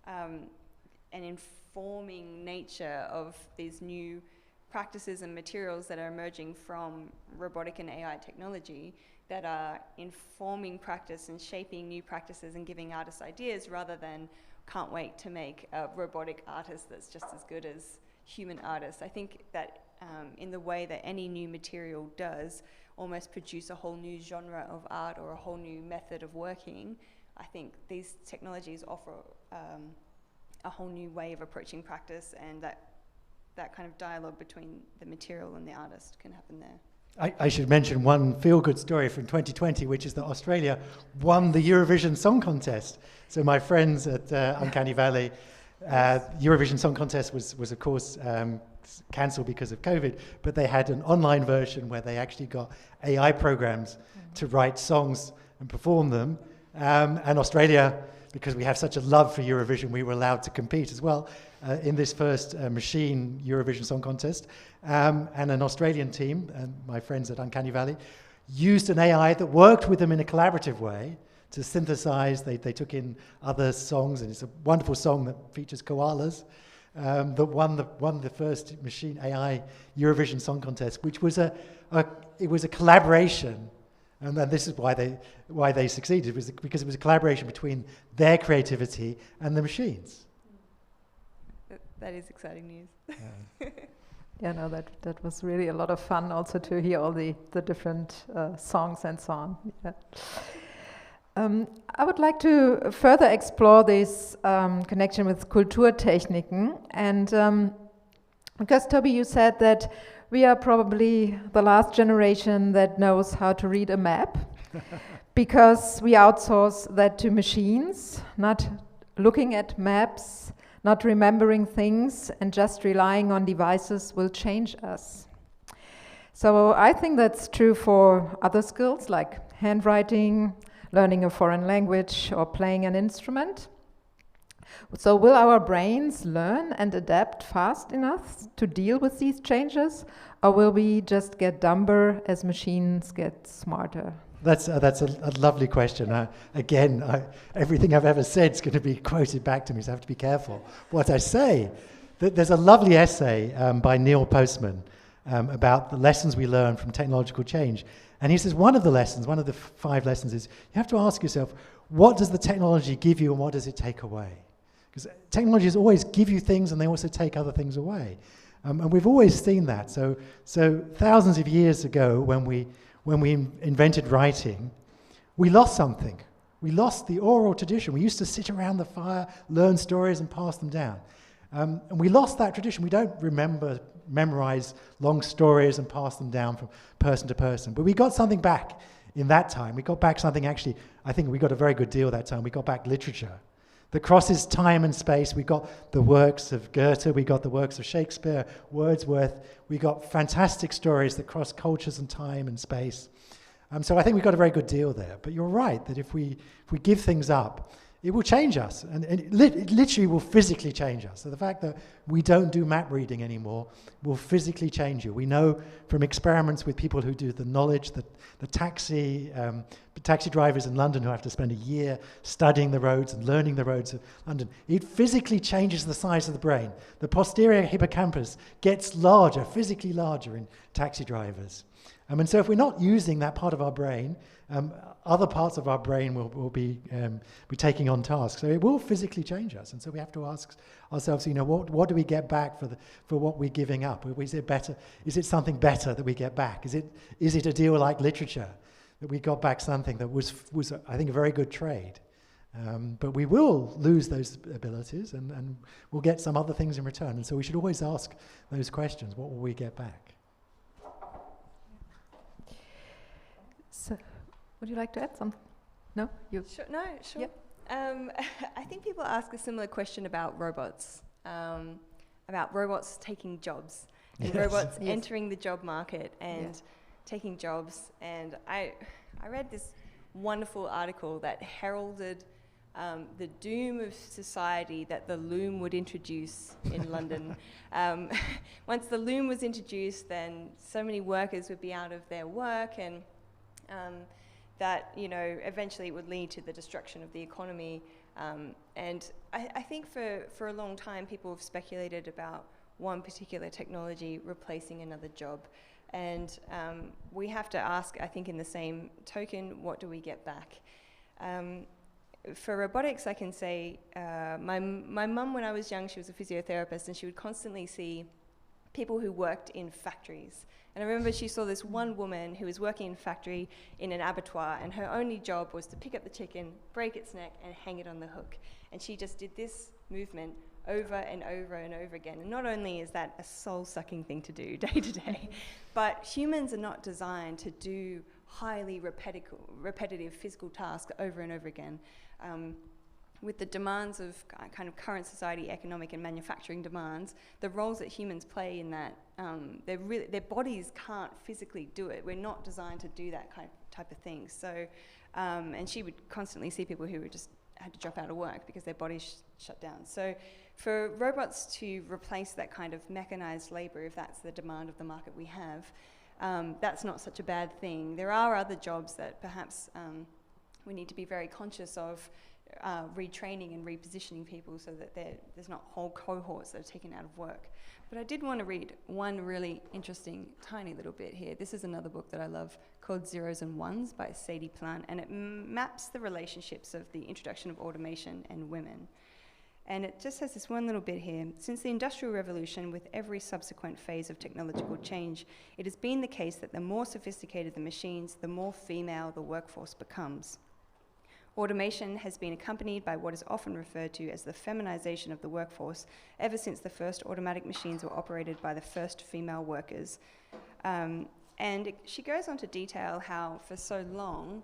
an informing nature of these new practices and materials that are emerging from robotic and AI technology that are informing practice and shaping new practices and giving artists ideas, rather than can't wait to make a robotic artist that's just as good as human artists. I think that in the way that any new material does almost produce a whole new genre of art or a whole new method of working, I think these technologies offer a whole new way of approaching practice, and that kind of dialogue between the material and the artist can happen there. I should mention one feel-good story from 2020, which is that Australia won the Eurovision Song Contest. So my friends at Uncanny Valley, Eurovision Song Contest was of course cancelled because of COVID, but they had an online version where they actually got AI programs to write songs and perform them. And Australia, because we have such a love for Eurovision, we were allowed to compete as well in this first machine Eurovision Song Contest. And an Australian team, and my friends at Uncanny Valley, used an AI that worked with them in a collaborative way to synthesize. They took in other songs, and it's a wonderful song that features koalas that won the first machine AI Eurovision Song Contest, which was it was a collaboration. And then this is why they succeeded, was because it was a collaboration between their creativity and the machines. That is exciting news. Yeah, no, that was really a lot of fun also to hear all the different songs and so on. Yeah. I would like to further explore this connection with Kulturtechniken, and because Toby, you said that we are probably the last generation that knows how to read a map, because we outsource that to machines, not looking at maps, not remembering things, and just relying on devices will change us. So I think that's true for other skills like handwriting, learning a foreign language, or playing an instrument. So will our brains learn and adapt fast enough to deal with these changes, or will we just get dumber as machines get smarter? That's a lovely question. Again, everything I've ever said is going to be quoted back to me, so I have to be careful what I say. There's a lovely essay by Neil Postman about the lessons we learn from technological change. And he says one of the 5 lessons is you have to ask yourself, what does the technology give you and what does it take away? Because technologies always give you things and they also take other things away. And we've always seen that. So thousands of years ago, when we invented writing, we lost something. We lost the oral tradition. We used to sit around the fire, learn stories and pass them down. And we lost that tradition. We don't memorize long stories and pass them down from person to person. But we got something back in that time. We got back something, actually, I think we got a very good deal that time. We got back literature that crosses time and space. We got the works of Goethe, we got the works of Shakespeare, Wordsworth. We got fantastic stories that cross cultures and time and space. So I think we got a very good deal there. But you're right, that if we give things up, it will change us, and it literally will physically change us. So the fact that we don't do map reading anymore will physically change you. We know from experiments with people who do the knowledge, that the taxi drivers in London who have to spend a year studying the roads and learning the roads of London, it physically changes the size of the brain. The posterior hippocampus gets larger, physically larger in taxi drivers. And so if we're not using that part of our brain, other parts of our brain will be taking on tasks. So it will physically change us. And so we have to ask ourselves, what do we get back for what we're giving up? Is it better? Is it something better that we get back? Is it a deal like literature, that we got back something that was I think, a very good trade? But we will lose those abilities, and we'll get some other things in return. And so we should always ask those questions. What will we get back? So, would you like to add something? No? You? Sure. No, sure. Yep. I think people ask a similar question about robots taking jobs, and robots entering the job market and taking jobs. And I read this wonderful article that heralded the doom of society that the loom would introduce in London. Once the loom was introduced, then so many workers would be out of their work, and that, you know, eventually it would lead to the destruction of the economy. And I think for a long time people have speculated about one particular technology replacing another job. And we have to ask, I think in the same token, what do we get back? For robotics, I can say, my mum, when I was young, she was a physiotherapist, and she would constantly see people who worked in factories. And I remember she saw this one woman who was working in a factory in an abattoir, and her only job was to pick up the chicken, break its neck, and hang it on the hook. And she just did this movement over and over and over again. And not only is that a soul-sucking thing to do day to day, but humans are not designed to do highly repetitive physical tasks over and over again. With the demands of kind of current society, economic and manufacturing demands, the roles that humans play in that, their bodies can't physically do it. We're not designed to do that type of thing. So, and she would constantly see people who just had to drop out of work because their bodies shut down. So for robots to replace that kind of mechanized labor, if that's the demand of the market we have, that's not such a bad thing. There are other jobs that perhaps we need to be very conscious of retraining and repositioning people so that there's not whole cohorts that are taken out of work. But I did want to read one really interesting tiny little bit here. This is another book that I love called Zeros and Ones by Sadie Plant, and it maps the relationships of the introduction of automation and women. And it just has this one little bit here. Since the Industrial Revolution, with every subsequent phase of technological change, it has been the case that the more sophisticated the machines, the more female the workforce becomes. Automation has been accompanied by what is often referred to as the feminization of the workforce ever since the first automatic machines were operated by the first female workers. She goes on to detail how for so long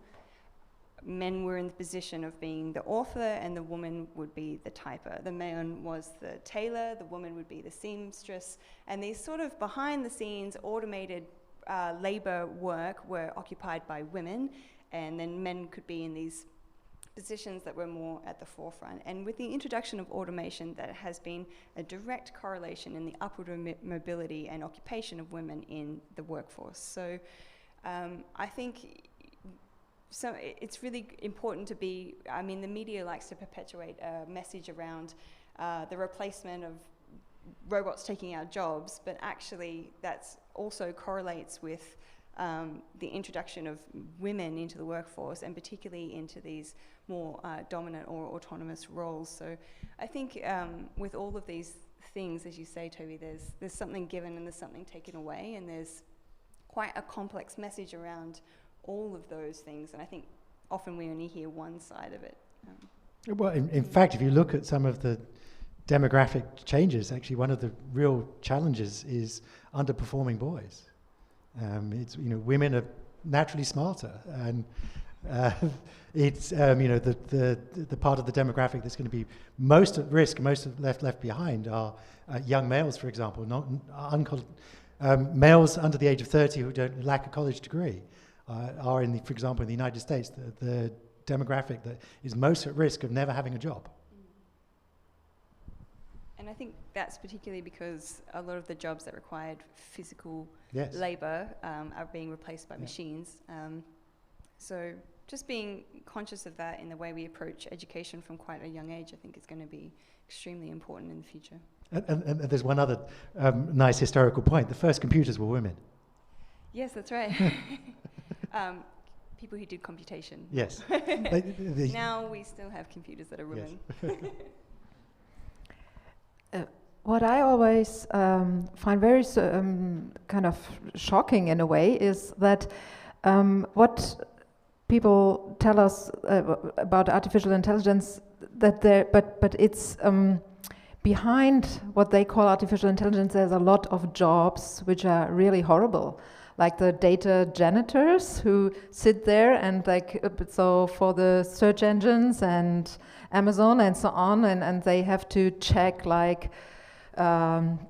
men were in the position of being the author and the woman would be the typer. The man was the tailor, the woman would be the seamstress, and these sort of behind the scenes automated labor work were occupied by women, and then men could be in these positions that were more at the forefront. And with the introduction of automation, there has been a direct correlation in the upward mobility and occupation of women in the workforce. So I think it's really important to be, I mean, the media likes to perpetuate a message around the replacement of robots taking our jobs, but actually that's also correlates with the introduction of women into the workforce, and particularly into these more dominant or autonomous roles. So I think with all of these things, as you say, Toby, there's something given and there's something taken away, and there's quite a complex message around all of those things, and I think often we only hear one side of it. Well, in fact, if you look at some of the demographic changes, actually one of the real challenges is underperforming boys. It's, you know, women are naturally smarter, and it's, you know, the part of the demographic that's going to be most at risk, most left behind are young males, for example, males under the age of 30 who don't lack a college degree are, for example, in the United States, the demographic that is most at risk of never having a job. And I think that's particularly because a lot of the jobs that required physical Yes. labour are being replaced by machines. So just being conscious of that in the way we approach education from quite a young age, I think is going to be extremely important in the future. And there's one other nice historical point. The first computers were women. Yes, that's right. People who did computation. Yes. Now we still have computers that are women. Yes. What I always find very kind of shocking in a way is that what people tell us about artificial intelligence that but it's behind what they call artificial intelligence. There's a lot of jobs which are really horrible, like the data janitors who sit there and so for the search engines and Amazon and so on, and they have to check like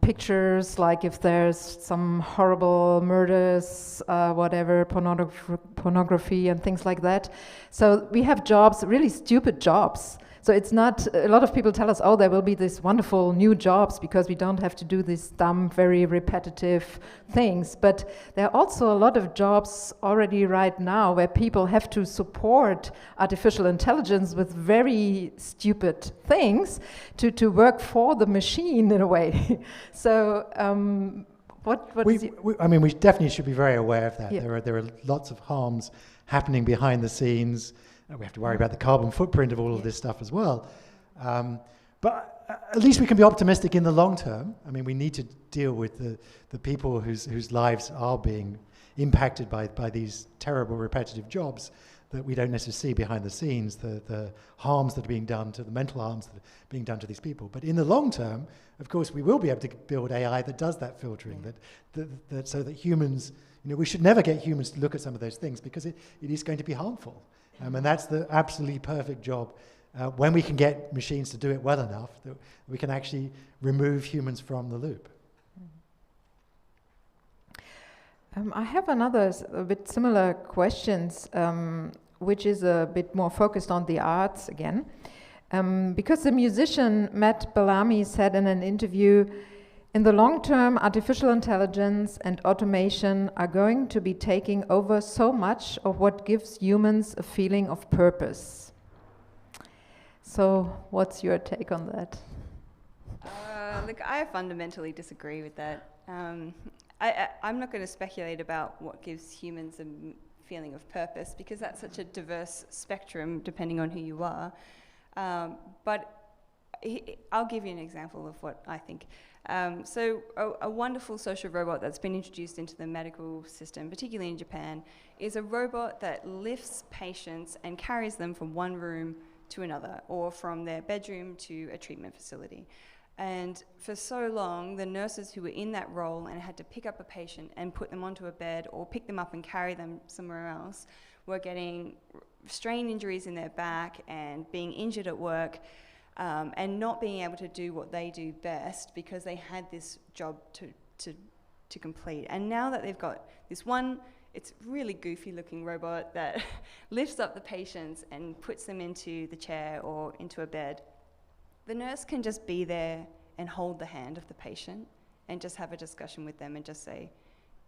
pictures, like if there's some horrible murders, whatever, pornography and things like that. So we have jobs, really stupid jobs. So it's not, a lot of people tell us, oh, there will be these wonderful new jobs because we don't have to do these dumb, very repetitive things. But there are also a lot of jobs already right now where people have to support artificial intelligence with very stupid things to work for the machine in a way. So I mean, we definitely should be very aware of that. Yeah. There are lots of harms happening behind the scenes. We have to worry about the carbon footprint of all of this stuff as well. But at least we can be optimistic in the long term. I mean, we need to deal with the people whose lives are being impacted by these terrible repetitive jobs that we don't necessarily see behind the scenes, the harms that are being done to the mental harms that are being done to these people. But in the long term, of course, we will be able to build AI that does that filtering, that so that humans, we should never get humans to look at some of those things because it is going to be harmful. And that's the absolutely perfect job when we can get machines to do it well enough that we can actually remove humans from the loop. I have another a bit similar questions, which is a bit more focused on the arts again. Because the musician Matt Bellamy said in an interview, in the long term, artificial intelligence and automation are going to be taking over so much of what gives humans a feeling of purpose. So what's your take on that? Look, I fundamentally disagree with that. I'm not going to speculate about what gives humans a feeling of purpose because that's such a diverse spectrum depending on who you are. But I'll give you an example of what I think. So a wonderful social robot that's been introduced into the medical system, particularly in Japan, is a robot that lifts patients and carries them from one room to another or from their bedroom to a treatment facility. And for so long, the nurses who were in that role and had to pick up a patient and put them onto a bed or pick them up and carry them somewhere else were getting strain injuries in their back and being injured at work. And not being able to do what they do best because they had this job to complete. And now that they've got this one, it's really goofy looking robot that lifts up the patients and puts them into the chair or into a bed, the nurse can just be there and hold the hand of the patient and just have a discussion with them and just say,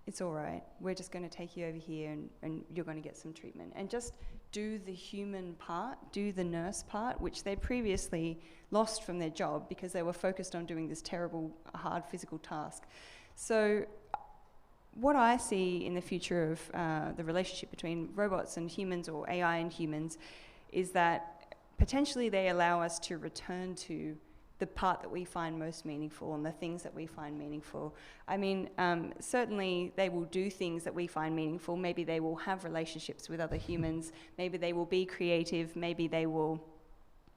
it's all right, we're just going to take you over here and you're going to get some treatment. And just do the human part, do the nurse part, which they previously lost from their job because they were focused on doing this terrible, hard physical task. So what I see in the future of the relationship between robots and humans or AI and humans is that potentially they allow us to return to the part that we find most meaningful and the things that we find meaningful. I mean, certainly they will do things that we find meaningful. Maybe they will have relationships with other humans. Maybe they will be creative. Maybe they will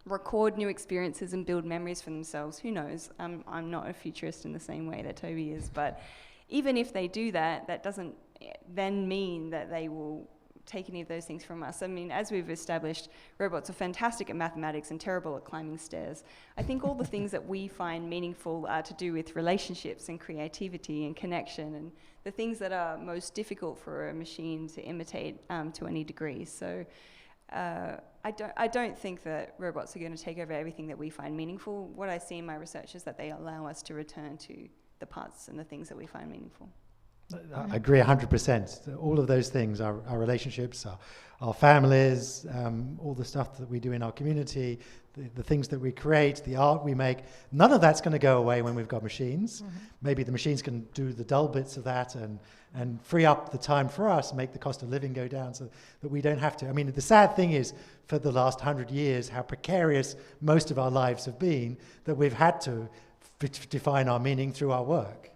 record new experiences and build memories for themselves. Who knows? I'm not a futurist in the same way that Toby is, but even if they do that, that doesn't then mean that they will take any of those things from us. I mean, as we've established, robots are fantastic at mathematics and terrible at climbing stairs. I think all the things that we find meaningful are to do with relationships and creativity and connection and the things that are most difficult for a machine to imitate to any degree. So I don't think that robots are going to take over everything that we find meaningful. What I see in my research is that they allow us to return to the parts and the things that we find meaningful. I agree 100%. All of those things, our relationships, our families, all the stuff that we do in our community, the things that we create, the art we make, none of that's going to go away when we've got machines. Mm-hmm. Maybe the machines can do the dull bits of that and free up the time for us, make the cost of living go down so that we don't have to. I mean, the sad thing is, for the last 100 years, how precarious most of our lives have been, that we've had to define our meaning through our work.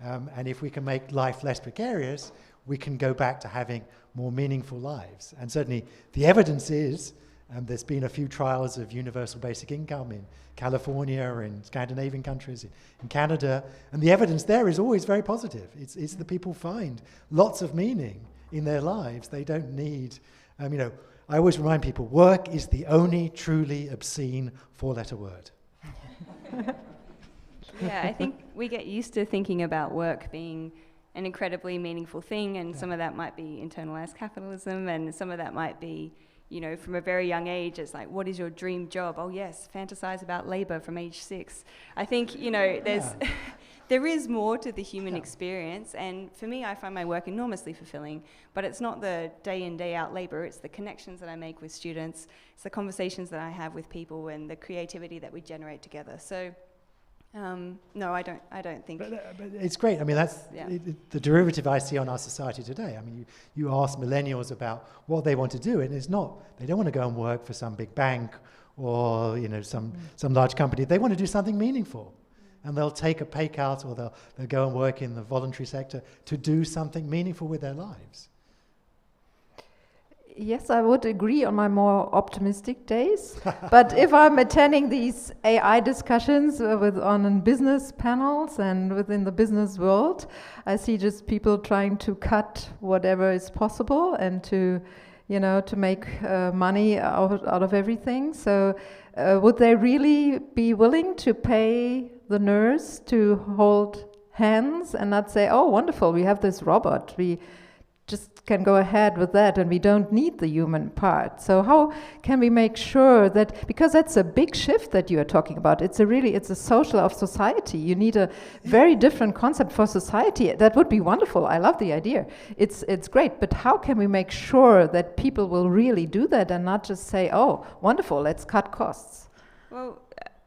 And if we can make life less precarious, we can go back to having more meaningful lives. And certainly the evidence is, there's been a few trials of universal basic income in California, in Scandinavian countries, in Canada, and the evidence there is always very positive. It's the people find lots of meaning in their lives. They don't need, I always remind people, work is the only truly obscene four-letter word. Yeah, I think we get used to thinking about work being an incredibly meaningful thing, and some of that might be internalized capitalism, and some of that might be, from a very young age, it's like, what is your dream job? Oh yes, fantasize about labor from age 6. I think, there's there is more to the human experience, and for me, I find my work enormously fulfilling, but it's not the day in, day out labor, it's the connections that I make with students, it's the conversations that I have with people, and the creativity that we generate together. So, no, I don't think. But it's great. I mean, that's the derivative I see on our society today. I mean, you ask millennials about what they want to do, and it's not, they don't want to go and work for some big bank or, some large company. They want to do something meaningful. And they'll take a pay cut, or they'll go and work in the voluntary sector to do something meaningful with their lives. Yes, I would agree on my more optimistic days. But if I'm attending these AI discussions on business panels and within the business world, I see just people trying to cut whatever is possible and to make money out of everything. So would they really be willing to pay the nurse to hold hands and not say, oh, wonderful, we have this robot, we just can go ahead with that and we don't need the human part? So how can we make sure that, because that's a big shift that you are talking about, it's a social of society. You need a very different concept for society. That would be wonderful. I love the idea. It's great, but how can we make sure that people will really do that and not just say, oh, wonderful, let's cut costs? Well,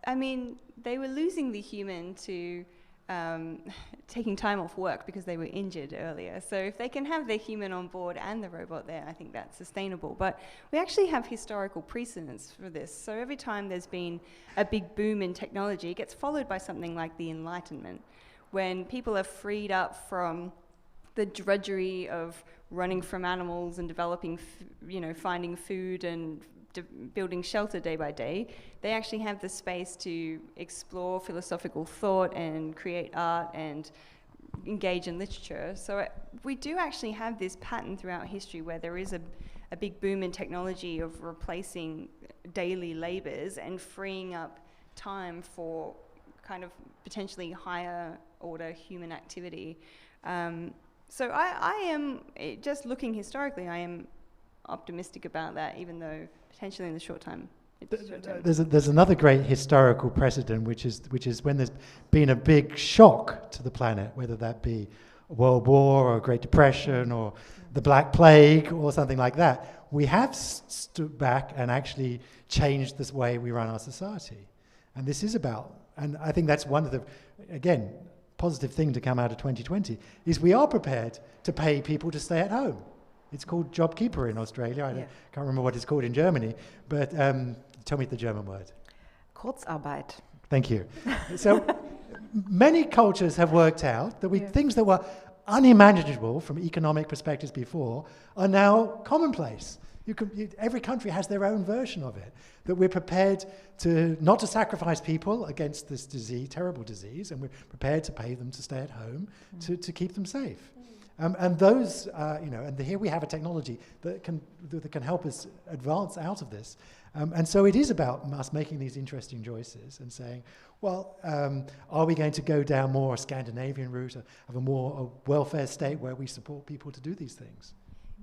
I mean, they were losing the human to taking time off work because they were injured earlier. So if they can have the human on board and the robot there, I think that's sustainable. But we actually have historical precedents for this. So every time there's been a big boom in technology, it gets followed by something like the Enlightenment, when people are freed up from the drudgery of running from animals and developing, finding food and building shelter day by day. They actually have the space to explore philosophical thought and create art and engage in literature. So we do actually have this pattern throughout history where there is a big boom in technology of replacing daily labors and freeing up time for kind of potentially higher order human activity. So I am, just looking historically, I am optimistic about that, even though potentially in the short time. There's another great historical precedent, which is when there's been a big shock to the planet, whether that be a World War or a Great Depression or the Black Plague or something like that. We have stood back and actually changed this way we run our society. And this is about, and I think that's one of the, again, positive thing to come out of 2020, is we are prepared to pay people to stay at home. It's called JobKeeper in Australia. I can't remember what it's called in Germany, but tell me the German word. Kurzarbeit. Thank you. So many cultures have worked out that things that were unimaginable from economic perspectives before are now commonplace. Every country has their own version of it, that we're prepared not to sacrifice people against this disease, terrible disease, and we're prepared to pay them to stay at home to keep them safe. And those, and here we have a technology that can help us advance out of this. And so it is about us making these interesting choices and saying, well, are we going to go down more a Scandinavian route, of a welfare state where we support people to do these things?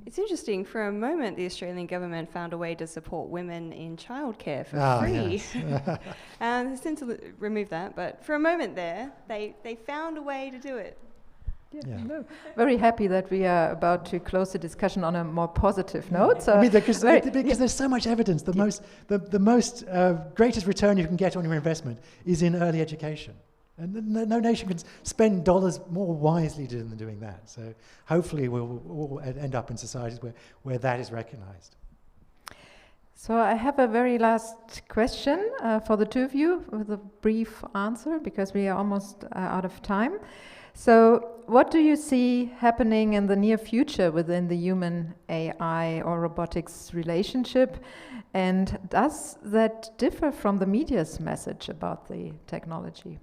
It's interesting, for a moment the Australian government found a way to support women in childcare for free. Yes. And they've since removed that, but for a moment there, they found a way to do it. No. Very happy that we are about to close the discussion on a more positive note. So I mean, because there's so much evidence. The most greatest return you can get on your investment is in early education, and no nation can spend dollars more wisely than doing that. So hopefully we'll all end up in societies where that is recognized. So I have a very last question for the two of you with a brief answer, because we are almost out of time. So what do you see happening in the near future within the human AI or robotics relationship? And does that differ from the media's message about the technology?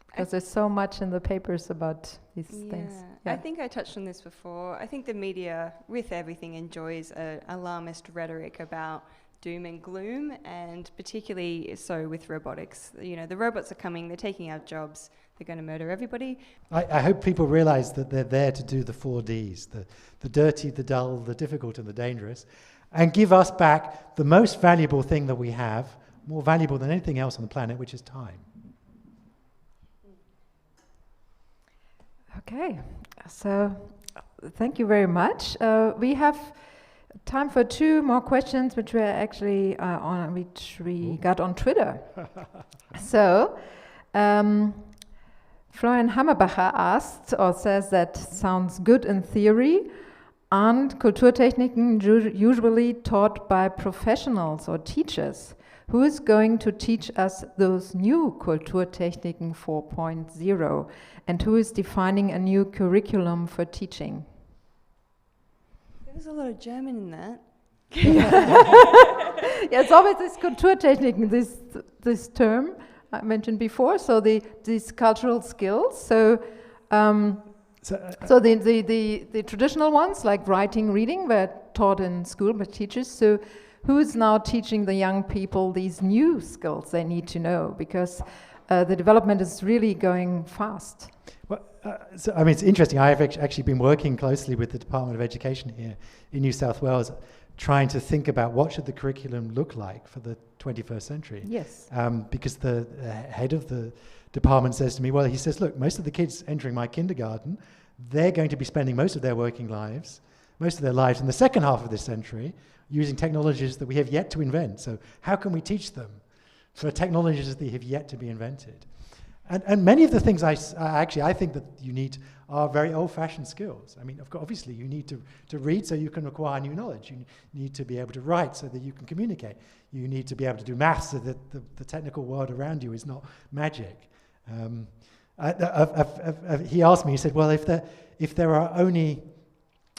Because there's so much in the papers about these things. Yeah. I think I touched on this before. I think the media, with everything, enjoys an alarmist rhetoric about doom and gloom, and particularly so with robotics. You know, the robots are coming, they're taking our jobs, they're going to murder everybody. I hope people realize that they're there to do the 4Ds, the dirty, the dull, the difficult, and the dangerous, and give us back the most valuable thing that we have, more valuable than anything else on the planet, which is time. Okay, so thank you very much. We have time for 2 more questions, which were actually which we got on Twitter. So, Florian Hammerbacher asked or says that sounds good in theory. Aren't Kulturtechniken usually taught by professionals or teachers? Who is going to teach us those new Kulturtechniken 4.0? And who is defining a new curriculum for teaching? There was a lot of German in that. Yeah, it's always this Kulturtechniken, this term I mentioned before. So these cultural skills. So the traditional ones like writing, reading were taught in school by teachers. So who is now teaching the young people these new skills they need to know? Because the development is really going fast. Well, so, I mean, it's interesting. I have actually been working closely with the Department of Education here in New South Wales, trying to think about what should the curriculum look like for the 21st century. Yes. Because the head of the department says to me, well, he says, look, most of the kids entering my kindergarten, they're going to be spending most of their working lives, most of their lives in the second half of this century, using technologies that we have yet to invent. So how can we teach them for technologies that have yet to be invented? And many of the things I think that you need are very old-fashioned skills. I mean, obviously, you need to read so you can acquire new knowledge. You need to be able to write so that you can communicate. You need to be able to do maths so that the technical world around you is not magic. He asked me, he said, well, if there are only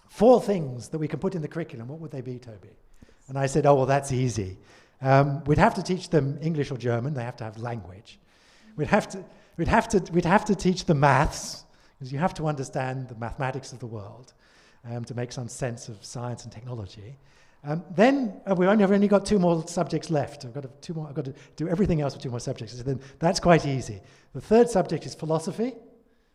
4 things that we can put in the curriculum, what would they be, Toby? And I said, oh, well, that's easy. We'd have to teach them English or German. They have to have language. We'd have to teach them maths, because you have to understand the mathematics of the world to make some sense of science and technology. Then we've only got 2 more subjects left. I've got to do everything else with 2 more subjects. So then that's quite easy. The 3rd subject is philosophy.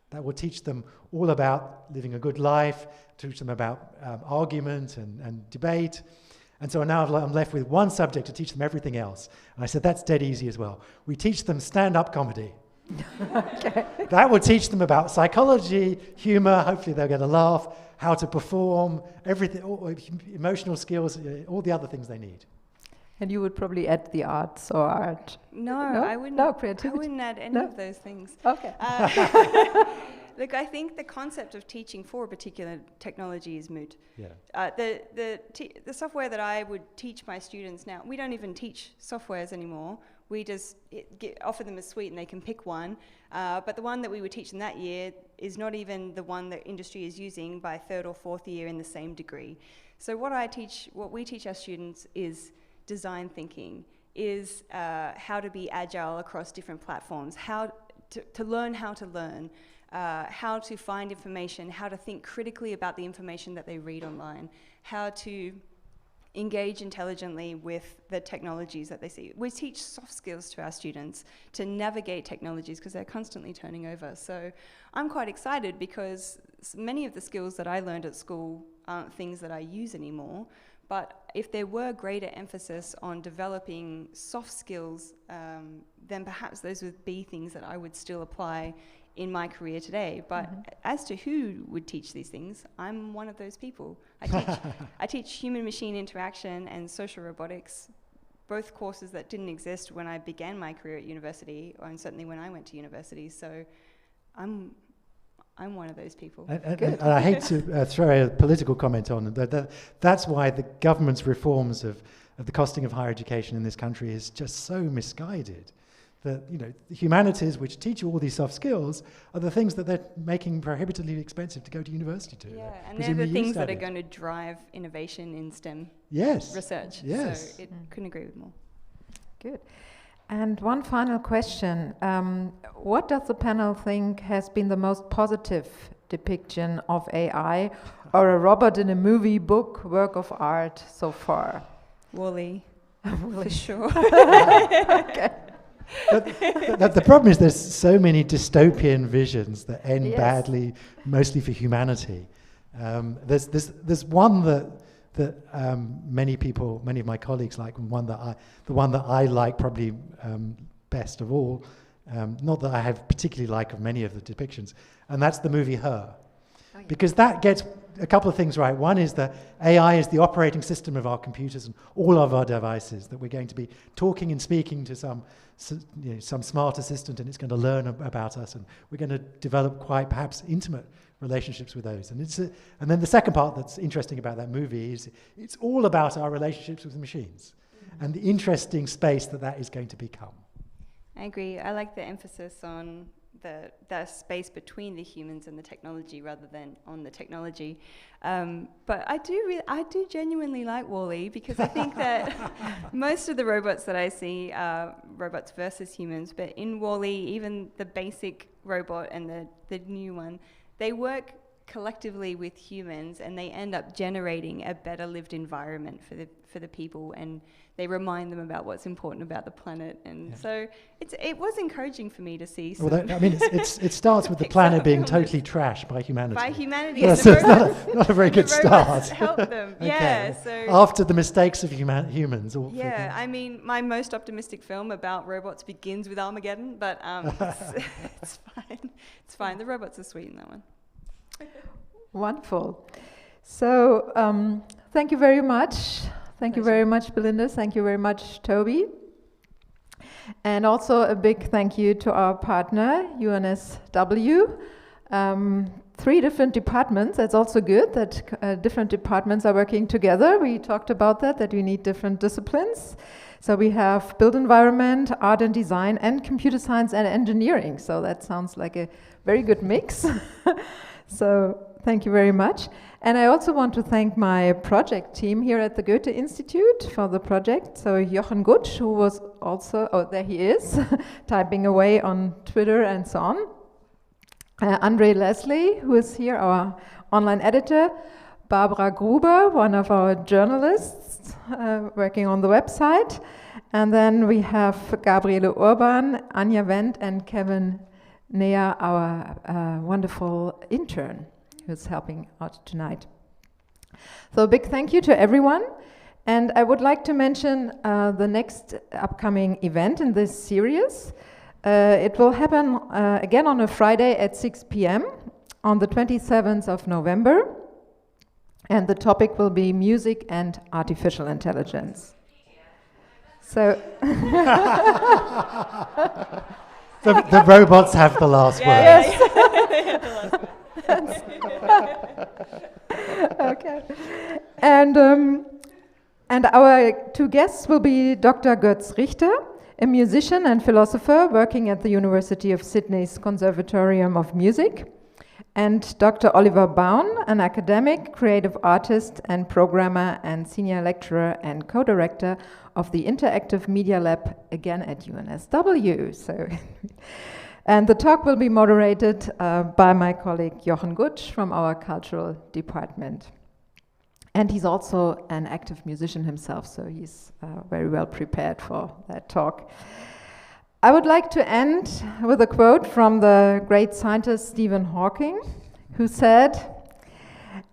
That will teach them all about living a good life, teach them about argument and debate. And so now I'm left with 1 subject to teach them everything else. And I said, that's dead easy as well. We teach them stand-up comedy. Okay. That will teach them about psychology, humor, hopefully they'll get a laugh, how to perform, everything, all, emotional skills, all the other things they need. And you would probably add the arts or art. No, I wouldn't. No, creativity. I wouldn't add any of those things. Okay. Look, I think the concept of teaching for a particular technology is moot. Yeah. The software that I would teach my students now, we don't even teach softwares anymore. We just offer them a suite and they can pick one. But the one that we would teach them that year is not even the one that industry is using by 3rd or 4th year in the same degree. So what we teach our students is design thinking, is how to be agile across different platforms, how to learn how to learn, how to find information, how to think critically about the information that they read online, how to engage intelligently with the technologies that they see. We teach soft skills to our students to navigate technologies because they're constantly turning over. So I'm quite excited because many of the skills that I learned at school aren't things that I use anymore. But if there were greater emphasis on developing soft skills, then perhaps those would be things that I would still apply in my career today. But as to who would teach these things, I'm one of those people. I teach human-machine interaction and social robotics, both courses that didn't exist when I began my career at university, and certainly when I went to university. So I'm one of those people. And I hate to throw a political comment on it. That's why the government's reforms of the costing of higher education in this country is just so misguided. the humanities, which teach you all these soft skills, are the things that they're making prohibitively expensive to go to university to. Yeah, and they're the things that are going to drive innovation in STEM research. Yes. So couldn't agree with more. Good. And one final question. What does the panel think has been the most positive depiction of AI or a robot in a movie, book, work of art so far? Wall-E, for sure. Okay. But the problem is there's so many dystopian visions that end badly, mostly for humanity. There's one that many of my colleagues like, and the one that I like probably best of all, not that I have particularly like of many of the depictions, and that's the movie Her. Oh, yeah. Because that gets a couple of things right. One is that AI is the operating system of our computers and all of our devices, that we're going to be talking and speaking to some smart assistant, and it's going to learn about us, and we're going to develop quite perhaps intimate relationships with those. And then the second part that's interesting about that movie is it's all about our relationships with the machines and the interesting space that is going to become. I agree. I like the emphasis on the space between the humans and the technology rather than on the technology. But I do genuinely like Wall-E, because I think that most of the robots that I see are robots versus humans. But in Wall-E, even the basic robot and the new one, they work collectively with humans, and they end up generating a better lived environment for the people, and they remind them about what's important about the planet. And so it was encouraging for me to see. It starts with the planet being totally trashed by humanity. By humanity, yes, so it's not a very good start. Help them, Okay. So after the mistakes of humans. I mean, my most optimistic film about robots begins with Armageddon, but it's fine. It's fine. The robots are sweet in that one. Wonderful. So thank you very much. Thank you very much, Belinda. Thank you very much, Toby. And also a big thank you to our partner, UNSW. 3 different departments. That's also good that different departments are working together. We talked about that we need different disciplines. So we have built environment, art and design, and computer science and engineering. So that sounds like a very good mix. So thank you very much. And I also want to thank my project team here at the Goethe-Institut for the project. So Jochen Gutsch, who was also, there he is, typing away on Twitter and so on. Andre Leslie, who is here, our online editor. Barbara Gruber, one of our journalists working on the website. And then we have Gabriele Urban, Anja Wendt, and Kevin Nea, our wonderful intern who's helping out tonight. So a big thank you to everyone. And I would like to mention the next upcoming event in this series. It will happen again on a Friday at 6 p.m. on the 27th of November. And the topic will be music and artificial intelligence. So the robots have the last word. Yes. Okay. And our 2 guests will be Dr. Götz Richter, a musician and philosopher working at the University of Sydney's Conservatorium of Music, and Dr. Oliver Baun, an academic, creative artist and programmer and senior lecturer and co-director of the Interactive Media Lab, again at UNSW. So, and the talk will be moderated by my colleague Jochen Gutsch from our cultural department. And he's also an active musician himself, so he's very well prepared for that talk. I would like to end with a quote from the great scientist Stephen Hawking, who said,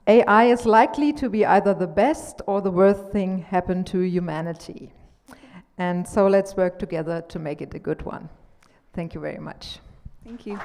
"AI is likely to be either the best or the worst thing happen to humanity." And so let's work together to make it a good one. Thank you very much. Thank you.